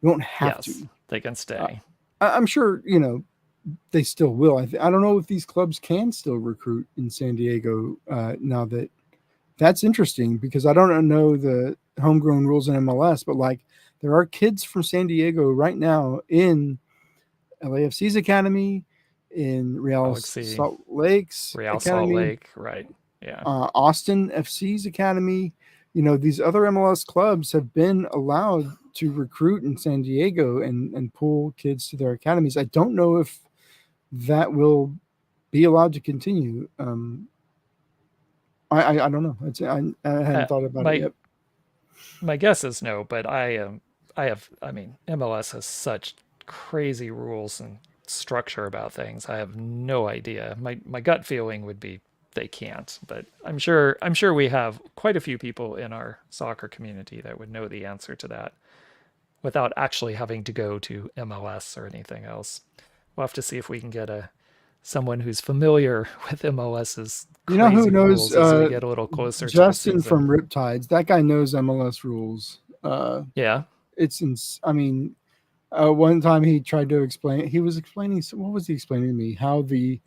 won't have to. Yes, they can uh, stay. I'm sure they still will. I don't know if these clubs can still recruit in San Diego now. That's interesting because I don't know the homegrown rules in MLS, but like there are kids from San Diego right now in LAFC's academy, in Real Galaxy, Salt Lake's Real Salt academy, Lake, right? Yeah. Austin FC's academy. These other MLS clubs have been allowed to recruit in San Diego and pull kids to their academies. I don't know if that will be allowed to continue. I don't know. I hadn't thought about it My yet. my guess is no, but I mean, MLS has such crazy rules and structure about things. I have no idea. My gut feeling would be they can't, but I'm sure we have quite a few people in our soccer community that would know the answer to that without actually having to go to MLS or anything else. We'll have to see if we can get a someone who's familiar with MLS's You know who crazy knows? rules as we get a little closer to the Justin season. from Riptides. That guy knows MLS rules. Yeah. I mean, one time he tried to explain. He was explaining. What was he explaining to me? How the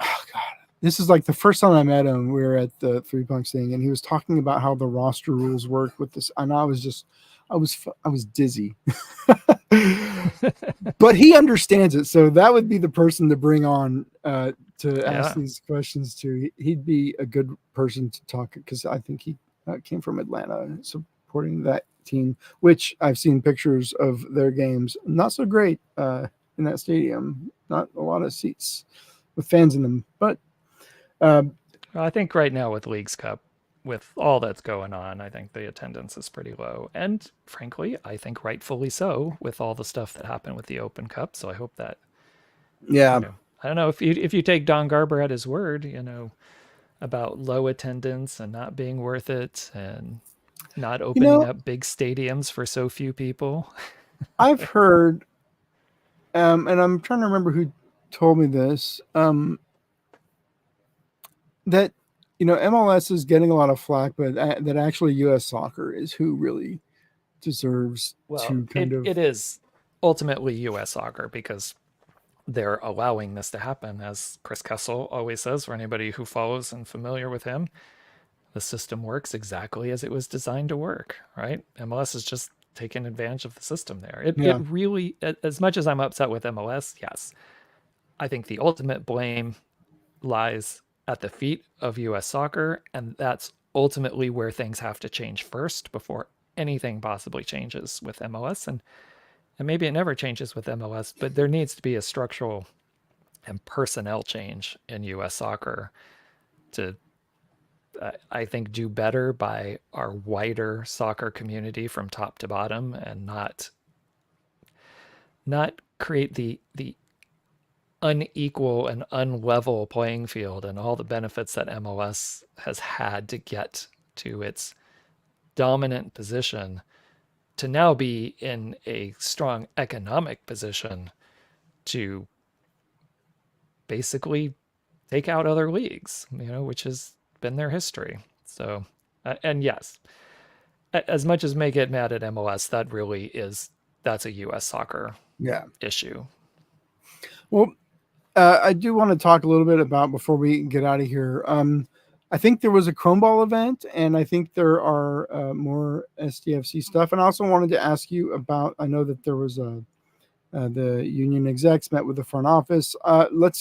oh god, this is like the first time I met him. We were at the Three Punks thing, and he was talking about how the roster rules work with this. And I was just, I was dizzy. But he understands it, so that would be the person to bring on to ask Yeah. these questions to. He'd be a good person to talk because I think he came from Atlanta, supporting that team, which I've seen pictures of their games. Not so great in that stadium. Not a lot of seats with fans in them, but uh, Well, I think right now with Leagues Cup, with all that's going on, I think the attendance is pretty low. And frankly, I think rightfully so with all the stuff that happened with the Open Cup. So I hope that, yeah, I don't know if you take Don Garber at his word, about low attendance and not being worth it and not you opening know, up big stadiums for so few people. I've heard, and I'm trying to remember who told me this. That MLS is getting a lot of flack, but that actually U.S. soccer is who really deserves Well, to kind it of. is ultimately US soccer because they're allowing this to happen, as Chris Kessel always says, for anybody who follows and familiar with him. The system works exactly as it was designed to work, right? MLS is just taking advantage of the system there. It Yeah, really, as much as I'm upset with MLS, yes, I think the ultimate blame lies at the feet of US soccer, and that's ultimately where things have to change first before anything possibly changes with MLS. And maybe it never changes with MLS, but there needs to be a structural and personnel change in US soccer to I think do better by our wider soccer community from top to bottom and not create the unequal and unlevel playing field and all the benefits that MLS has had to get to its dominant position to now be in a strong economic position to basically take out other leagues, which has been their history. So, and yes, as much as may get mad at MLS, that's a U.S. soccer Yeah. issue. Well, I do want to talk a little bit about before we get out of here. I think there was a Chrome Ball event, and I think there are more SDFC stuff. And I also wanted to ask you about. I know that there was the union execs met with the front office. Let's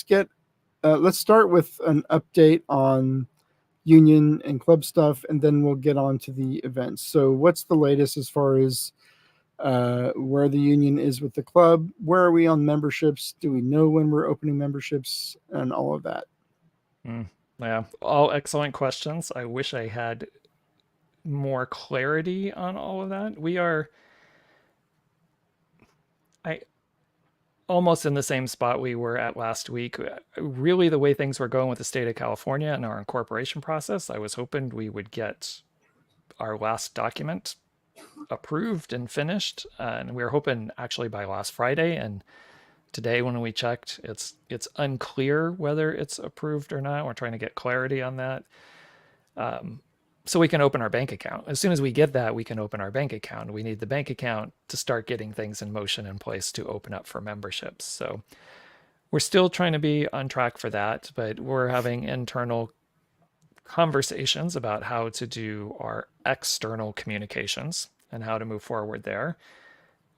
start with an update on union and club stuff, and then we'll get on to the events. So, what's the latest as far as where the union is with the club? Where are we on memberships? Do we know when we're opening memberships and all of that? Yeah, all excellent questions. I wish I had more clarity on all of that. I almost in the same spot we were at last week. Really, the way things were going with the state of California and our incorporation process, I was hoping we would get our last document approved and finished, and we were hoping actually by last Friday. And today, when we checked, it's unclear whether it's approved or not. We're trying to get clarity on that, so we can open our bank account. As soon as we get that, we can open our bank account. We need the bank account to start getting things in motion in place to open up for memberships. So we're still trying to be on track for that, but we're having internal conversations about how to do our external communications and how to move forward there.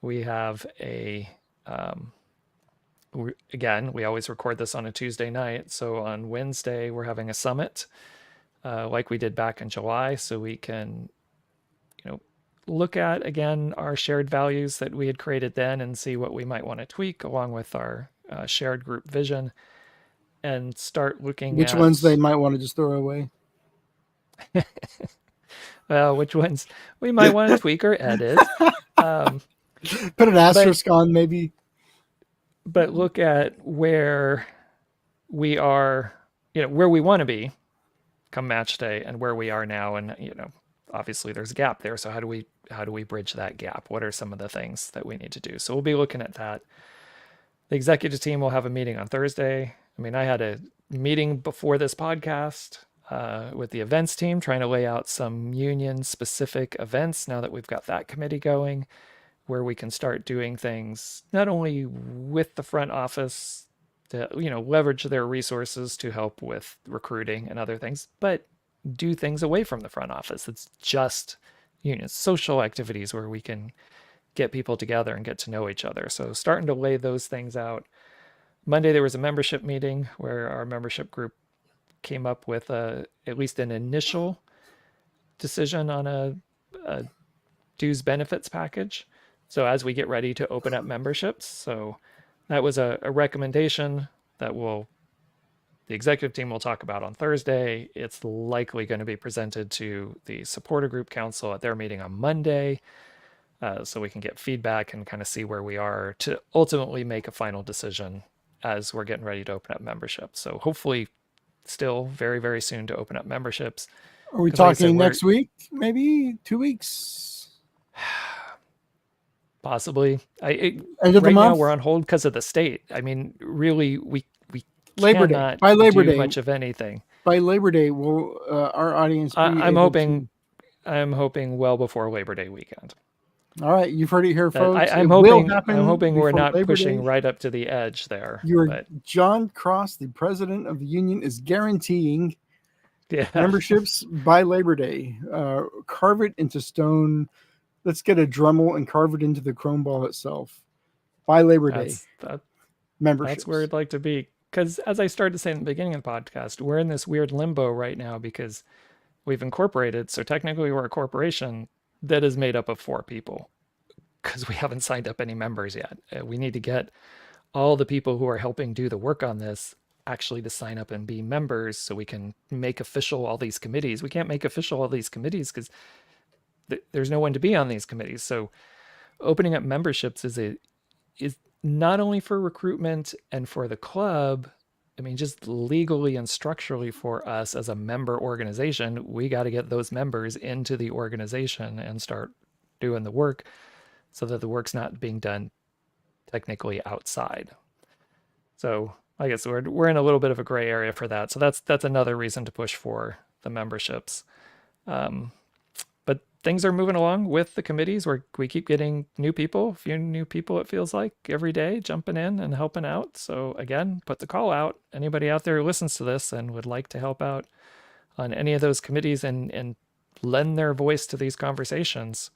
We have again, we always record this on a Tuesday night. So on Wednesday, we're having a summit like we did back in July, so we can, look at again our shared values that we had created then and see what we might want to tweak along with our shared group vision, and start looking Which at ones they might want to just throw away. which ones we might want to tweak or edit. Put an asterisk on maybe. But look at where we are, where we want to be come match day and where we are now. And, obviously there's a gap there. So how do we bridge that gap? What are some of the things that we need to do? So we'll be looking at that. The executive team will have a meeting on Thursday. I mean, I had a meeting before this podcast with the events team, trying to lay out some union specific events now that we've got that committee going, where we can start doing things not only with the front office to, leverage their resources to help with recruiting and other things, but do things away from the front office. It's just, social activities where we can get people together and get to know each other. So starting to lay those things out. Monday, there was a membership meeting where our membership group came up with at least an initial decision on a dues benefits package. So as we get ready to open up memberships, so that was a recommendation that the executive team will talk about on Thursday. It's likely going to be presented to the supporter group council at their meeting on Monday, so we can get feedback and kind of see where we are to ultimately make a final decision as we're getting ready to open up memberships. So hopefully still very, very soon to open up memberships. Are we talking next week? Maybe 2 weeks? Possibly. End of the right month? Now we're on hold because of the state. I mean, really, we Labor Day. cannot By Labor do Day, much of anything. By Labor Day, will our audience be I'm hoping. to... I'm hoping well before Labor Day weekend. All right, you've heard it here, folks. I'm hoping we're not Labor pushing Day. right up to the edge there. John Cross, the president of the union, is guaranteeing Yeah. memberships by Labor Day. Carve it into stone. Let's get a Dremel and carve it into the Chrome Ball itself by Labor Day. Memberships. That's where I'd like to be. Because as I started to say in the beginning of the podcast, we're in this weird limbo right now because we've incorporated. So technically we're a corporation that is made up of 4 people because we haven't signed up any members yet. We need to get all the people who are helping do the work on this actually to sign up and be members so we can make official all these committees. We can't make official all these committees because there's no one to be on these committees. So opening up memberships is not only for recruitment and for the club. I mean, just legally and structurally for us as a member organization, we got to get those members into the organization and start doing the work so that the work's not being done technically outside. So I guess we're in a little bit of a gray area for that. So that's another reason to push for the memberships. Um, but things are moving along with the committees where we keep getting new people, a few new people, it feels like every day jumping in and helping out. So again, put the call out. Anybody out there who listens to this and would like to help out on any of those committees and lend their voice to these conversations,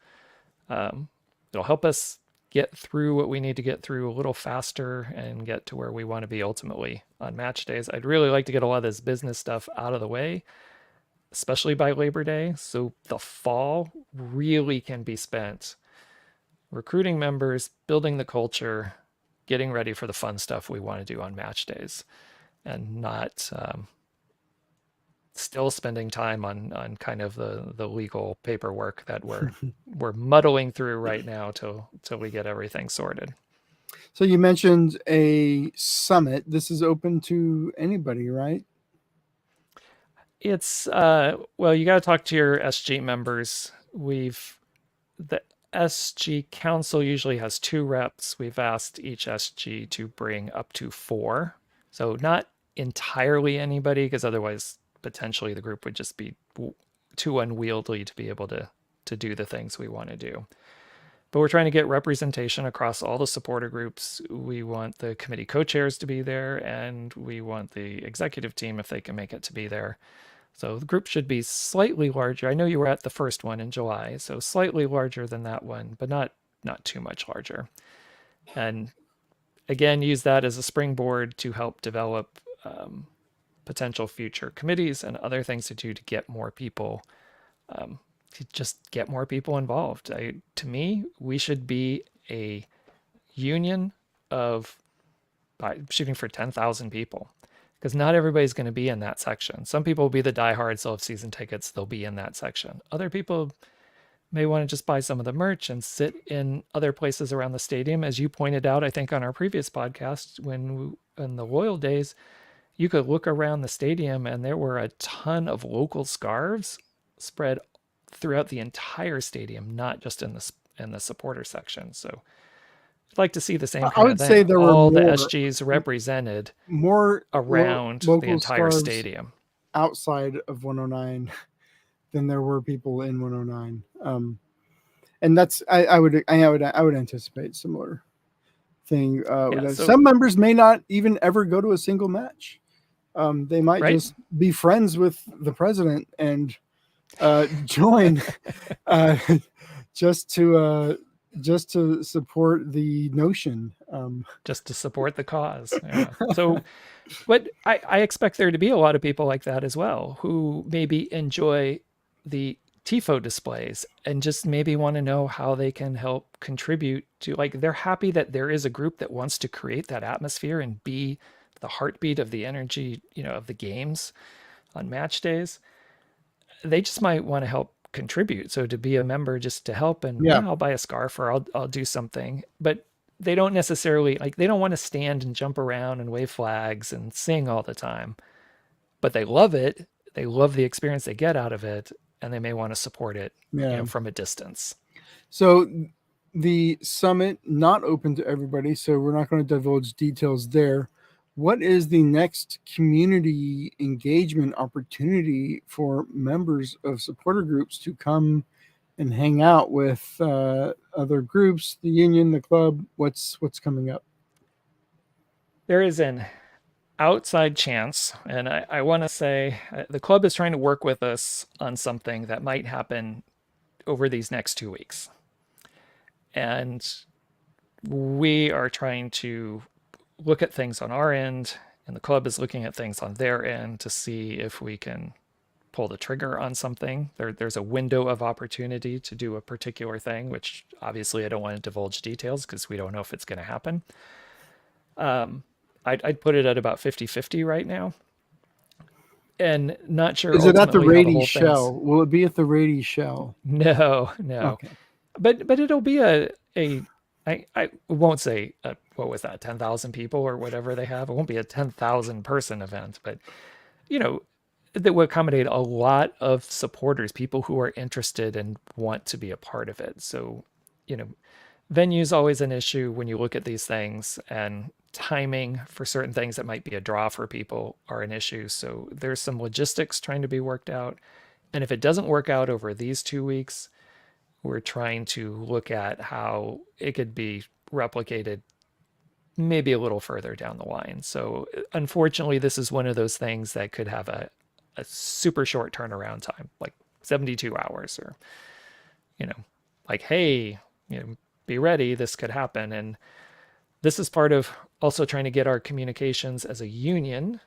it'll help us get through what we need to get through a little faster and get to where we want to be ultimately on match days. I'd really like to get a lot of this business stuff out of the way, especially by Labor Day, so the fall really can be spent recruiting members, building the culture, getting ready for the fun stuff we want to do on match days, and not still spending time on kind of the legal paperwork that we're muddling through right now till we get everything sorted. So you mentioned a summit. This is open to anybody, right? It's well, you got to talk to your SG members. The SG council usually has 2 reps. We've asked each SG to bring up to 4. So not entirely anybody, because otherwise potentially the group would just be too unwieldy to be able to do the things we want to do. But we're trying to get representation across all the supporter groups. We want the committee co-chairs to be there, and we want the executive team, if they can make it, to be there. So the group should be slightly larger. I know you were at the first one in July, so slightly larger than that one, but not too much larger. And again, use that as a springboard to help develop potential future committees and other things to do to get more people, to just get more people involved. To me, we should be a union of shooting for 10,000 people, because not everybody's going to be in that section. Some people will be the diehards, they'll have season tickets, they'll be in that section. Other people may want to just buy some of the merch and sit in other places around the stadium. As you pointed out, I think on our previous podcast, in the Loyal days, you could look around the stadium and there were a ton of local scarves spread throughout the entire stadium, not just in the supporter section. So I'd like to see the same I kind of would say thing. there were All the more SGs represented around the local entire scarves stadium. outside of 109 than there were people in 109. And that's I would anticipate similar thing. Yeah. So Some members may not even ever go to a single match. They might right. just be friends with the president and join just to support the notion. Just to support the cause. Yeah. So, but I expect there to be a lot of people like that as well, who maybe enjoy the TIFO displays and just maybe want to know how they can help contribute to, like, they're happy that there is a group that wants to create that atmosphere and be the heartbeat of the energy, of the games on match days. They just might want to help contribute. So to be a member just to help, and Yeah. I'll buy a scarf or I'll do something. But they don't necessarily, like, they don't want to stand and jump around and wave flags and sing all the time. But they love it. They love the experience they get out of it, and they may want to support it, Yeah. from a distance. So the summit not open to everybody, so we're not going to divulge details there. What is the next community engagement opportunity for members of supporter groups to come and hang out with other groups, the union, the club? What's coming up? There is an outside chance, and I want to say the club is trying to work with us on something that might happen over these next 2 weeks. And we are trying to look at things on our end, and the club is looking at things on their end to see if we can pull the trigger on something. There's a window of opportunity to do a particular thing, which obviously I don't want to divulge details because we don't know if it's going to happen. I'd put it at about 50-50 right now. And not sure. Is it at the ultimately how Rady whole Shell? thing's- Will it be at the Rady Shell? No. Okay. But it'll be I won't say what was that, 10,000 people or whatever they have. It won't be a 10,000 person event, but that will accommodate a lot of supporters, people who are interested and want to be a part of it. So, venue's always an issue when you look at these things, and timing for certain things that might be a draw for people are an issue. So there's some logistics trying to be worked out. And if it doesn't work out over these 2 weeks, we're trying to look at how it could be replicated maybe a little further down the line. So unfortunately, this is one of those things that could have a super short turnaround time, like 72 hours, or, you know, like, hey, be ready, this could happen. And this is part of also trying to get our communications as a union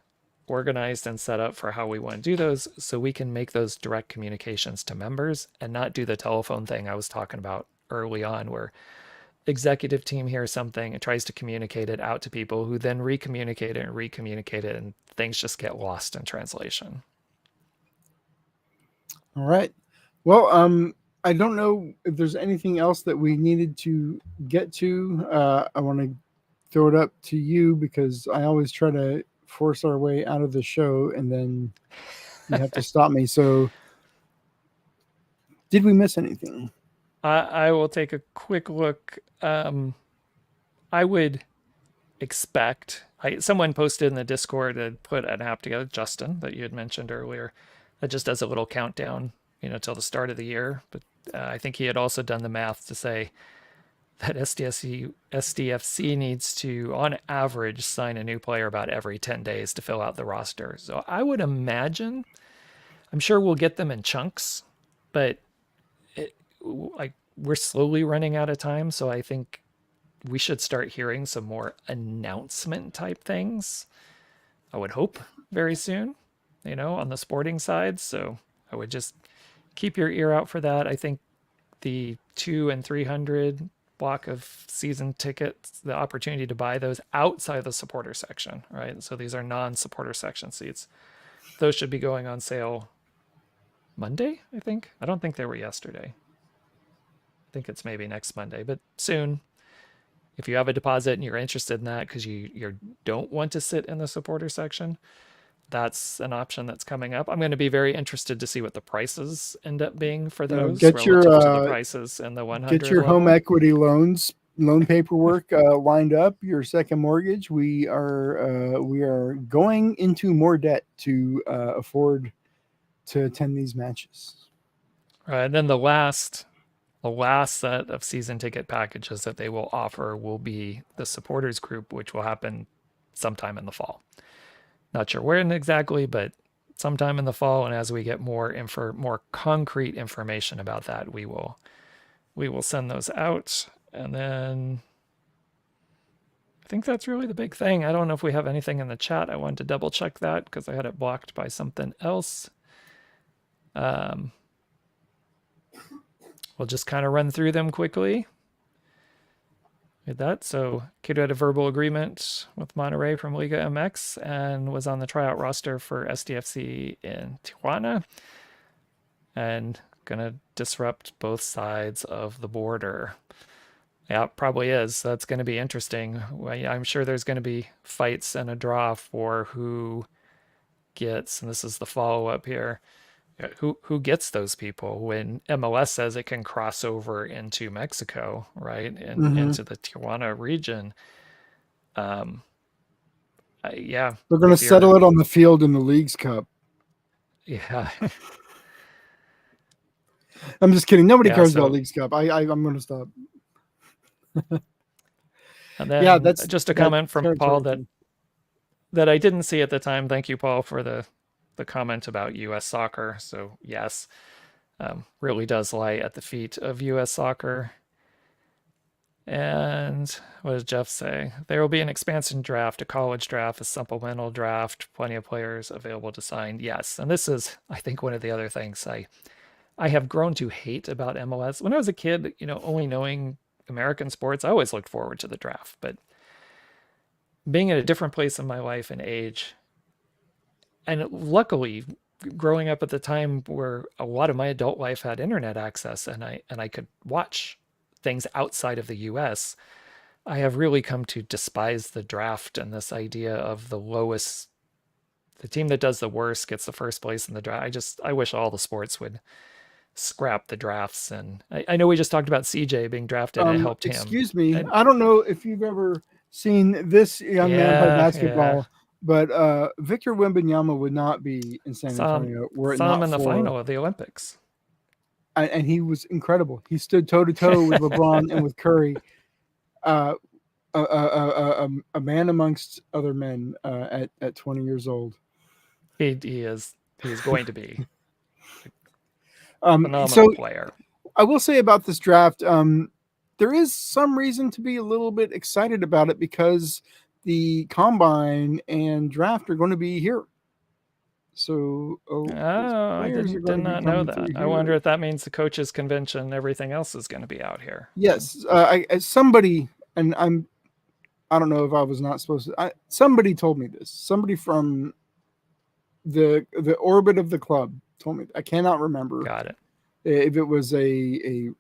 organized and set up for how we want to do those, so we can make those direct communications to members and not do the telephone thing I was talking about early on, where executive team hears something and tries to communicate it out to people who then recommunicate it, and things just get lost in translation. All right. Well, I don't know if there's anything else that we needed to get to. I want to throw it up to you because I always try to force our way out of the show and then you have to stop me. So, did we miss anything? I will take a quick look. I would expect, someone posted in the Discord and put an app together, Justin, that you had mentioned earlier, that just does a little countdown, till the start of the year. But I think he had also done the math to say that SDFC needs to, on average, sign a new player about every 10 days to fill out the roster. So I would imagine, I'm sure we'll get them in chunks, but we're slowly running out of time. So I think we should start hearing some more announcement type things. I would hope very soon, on the sporting side. So I would just keep your ear out for that. I think the 200 and 300 block of season tickets, the opportunity to buy those outside the supporter section, right? So these are non-supporter section seats. Those should be going on sale Monday, I think. I don't think they were yesterday. I think it's maybe next Monday, but soon. If you have a deposit and you're interested in that because you don't want to sit in the supporter section, that's an option that's coming up. I'm going to be very interested to see what the prices end up being for those Get relative to the prices in the 100 get your level. home equity loan paperwork lined up. Your second mortgage. We are going into more debt to afford to attend these matches. And then the last set of season ticket packages that they will offer will be the supporters group, which will happen sometime in the fall. Not sure when exactly, but sometime in the fall. And as we get more concrete information about that, we will send those out. And then I think that's really the big thing. I don't know if we have anything in the chat. I wanted to double check that because I had it blocked by something else. We'll just kind of run through them quickly. Did that. So Cato had a verbal agreement with Monterrey from Liga MX and was on the tryout roster for SDFC in Tijuana, and gonna disrupt both sides of the border. Yeah, it probably is. That's going to be interesting. I'm sure there's going to be fights and a draw for who gets, and this is the follow-up here, who gets those people when MLS says it can cross over into Mexico, right? And into the Tijuana region. Yeah. They're going to settle it on the field in the Leagues Cup. Yeah. I'm just kidding. Nobody cares about Leagues Cup. I'm going to stop. And then that's just a comment from Paul that I didn't see at the time. Thank you, Paul, for the comment about U.S. soccer. So yes, really does lie at the feet of U.S. soccer. And what does Jeff say? There will be an expansion draft, a college draft, a supplemental draft, plenty of players available to sign. Yes, and this is, I think, one of the other things I have grown to hate about MLS. When I was a kid, only knowing American sports, I always looked forward to the draft. But being at a different place in my life and age, and luckily growing up at the time where a lot of my adult life had internet access and I could watch things outside of the US, I have really come to despise the draft and this idea of the team that does the worst gets the first place in the draft. I wish all the sports would scrap the drafts. And I know we just talked about CJ being drafted and it helped him. Excuse me. I don't know if you've ever seen this young man play Yeah, yeah. basketball, but Victor Wembanyama would not be in San Saw him, Antonio were it saw him not in the for, final of the Olympics. and he was incredible. He stood toe to toe with LeBron and with Curry. Uh, a man amongst other men at 20 years old. He's going to be a So phenomenal player. I will say about this draft, there is some reason to be a little bit excited about it because the combine and draft are going to be here. So those Oh, I players are did going to be not know coming that. through I wonder here. if that means the coaches convention and everything else is going to be out here. Yes, somebody, and I don't know if I was not supposed to. Somebody told me this. Somebody from the orbit of the club told me. I cannot remember Got it. if it was a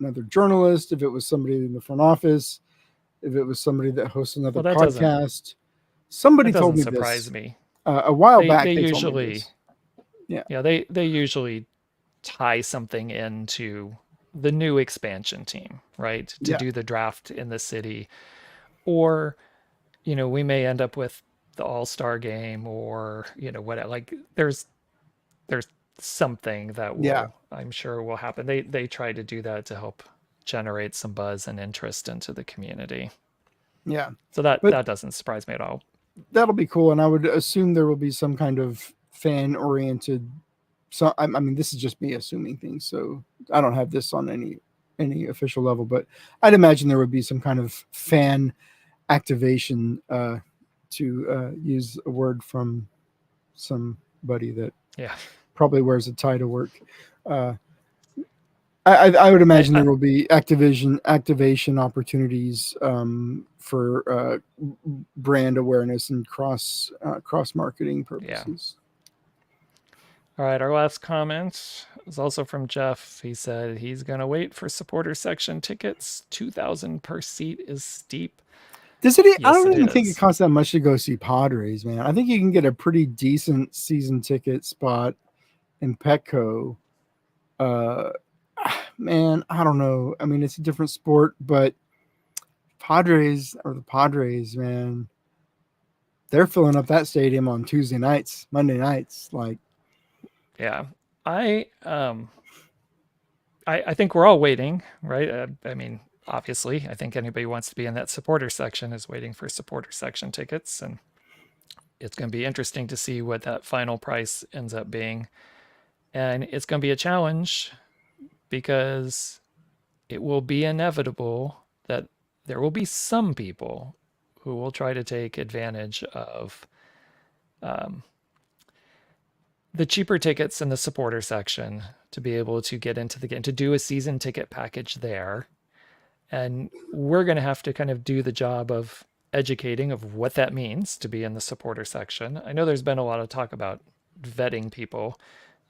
another journalist, if it was somebody in the front office, if it was somebody that hosts another Well, that doesn't podcast. Somebody that told doesn't me surprise this me. a while They back. They told me usually this. Yeah, yeah, they usually tie something into the new expansion team, right? To yeah, do the draft in the city. Or, we may end up with the All-Star game or, what like there's something that yeah, I'm sure will happen. They try to do that to help generate some buzz and interest into the community. yeah. So that But that doesn't surprise me at all. that'll be cool, and I would assume there will be some kind of fan oriented. So I mean, this is just me assuming things, so I don't have this on any official level, but I'd imagine there would be some kind of fan activation, to use a word from somebody that Yeah. probably wears a tie to work. Uh, I would I, imagine I there will be activation opportunities, for brand awareness and cross marketing yeah. purposes. All right, our last comment is also from Jeff. He said he's going to wait for supporter section tickets. 2,000 per seat is steep. Does it? I Yes, don't it even think it is. costs that much to go see Padres, man. I think you can get a pretty decent season ticket spot in Petco. Uh, man, I don't know. I mean, it's a different sport, but the Padres, man, they're filling up that stadium on Tuesday nights, Monday nights. Like, Yeah. I think we're all waiting, right? I mean, obviously, I think anybody who wants to be in that supporter section is waiting for supporter section tickets, and it's going to be interesting to see what that final price ends up being. And it's going to be a challenge because it will be inevitable that there will be some people who will try to take advantage of um, the cheaper tickets in the supporter section to be able to get into the game, to do a season ticket package there. And we're going to have to kind of do the job of educating of what that means to be in the supporter section. I know there's been a lot of talk about vetting people.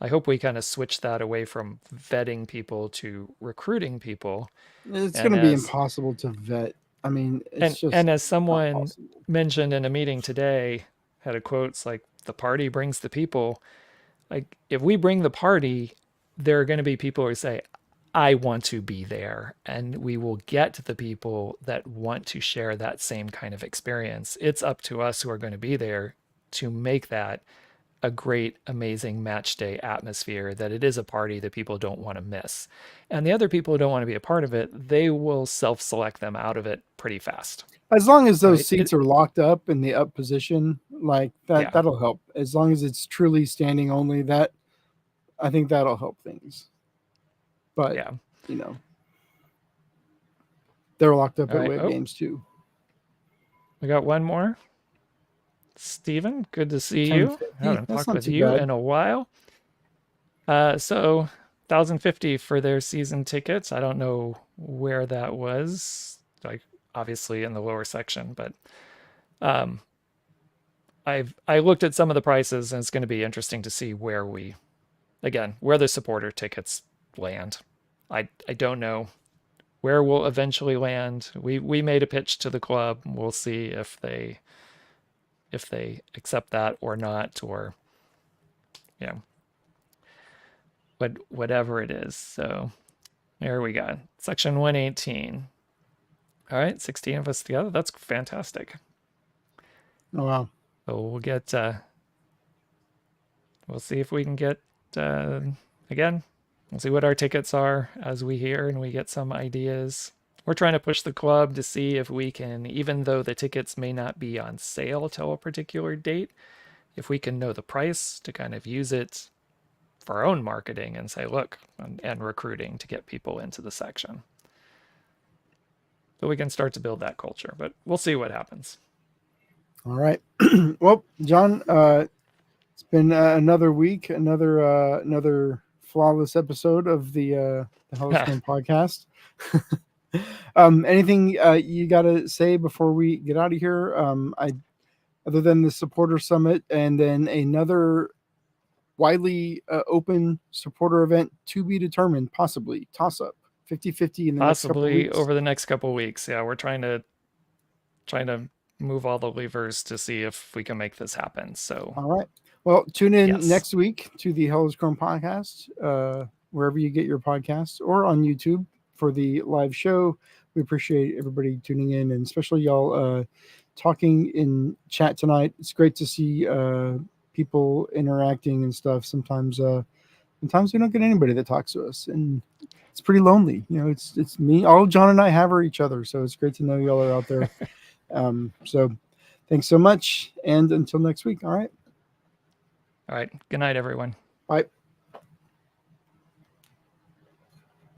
I hope we kind of switch that away from vetting people to recruiting people. it's going And to be as impossible to vet. I mean, it's and just as not someone possible. mentioned in a meeting today, had a quote, it's like the party brings the people. Like if we bring the party, there are going to be people who say, I want to be there. And we will get the people that want to share that same kind of experience. It's up to us who are going to be there to make that a great, amazing match day atmosphere, that it is a party that people don't want to miss. And the other people who don't want to be a part of it, they will self select them out of it pretty fast, As long as those right? seats are locked up in the up position, like that, Yeah, that'll help. As long as it's truly standing only, that I think that'll help things. But yeah. you know, they're locked up All at right. away Oh, games too. we got one more. Steven, good to see you. I 1050. haven't That's talked not with too you bad. in a while. So 1,050 for their season tickets. I don't know where that was. Like obviously in the lower section, but um, I looked at some of the prices, and it's going to be interesting to see where the supporter tickets land. I don't know where we'll eventually land. We made a pitch to the club. We'll see if they accept that or not, or you know whatever it is. So there we go. Section 118. All right, 16 of us together. That's fantastic. Oh, wow. So we'll see if we can get, uh, again, we'll see what our tickets are as we hear and we get some ideas. We're trying to push the club to see if we can, even though the tickets may not be on sale till a particular date, if we can know the price to kind of use it for our own marketing and say, look, and recruiting to get people into the section. So we can start to build that culture, but we'll see what happens. All right. Well, John, it's been another week, another flawless episode of the Hello Scrum podcast. Anything you got to say before we get out of here? Other than the supporter summit and then another widely open supporter event to be determined, possibly toss up 50-50 in the next couple of Possibly weeks. over the next couple of weeks. Yeah, we're trying to move all the levers to see if we can make this happen. So, all right. Well, tune in yes. next week to the Hello Scrum podcast, wherever you get your podcasts, or on YouTube for the live show. We appreciate everybody tuning in, and especially y'all talking in chat tonight. It's great to see people interacting and stuff. Sometimes we don't get anybody that talks to us, and it's pretty lonely. It's me. All John and I have are each other, so it's great to know y'all are out there. So thanks so much, and until next week. All right. All right. Good night, everyone. Bye.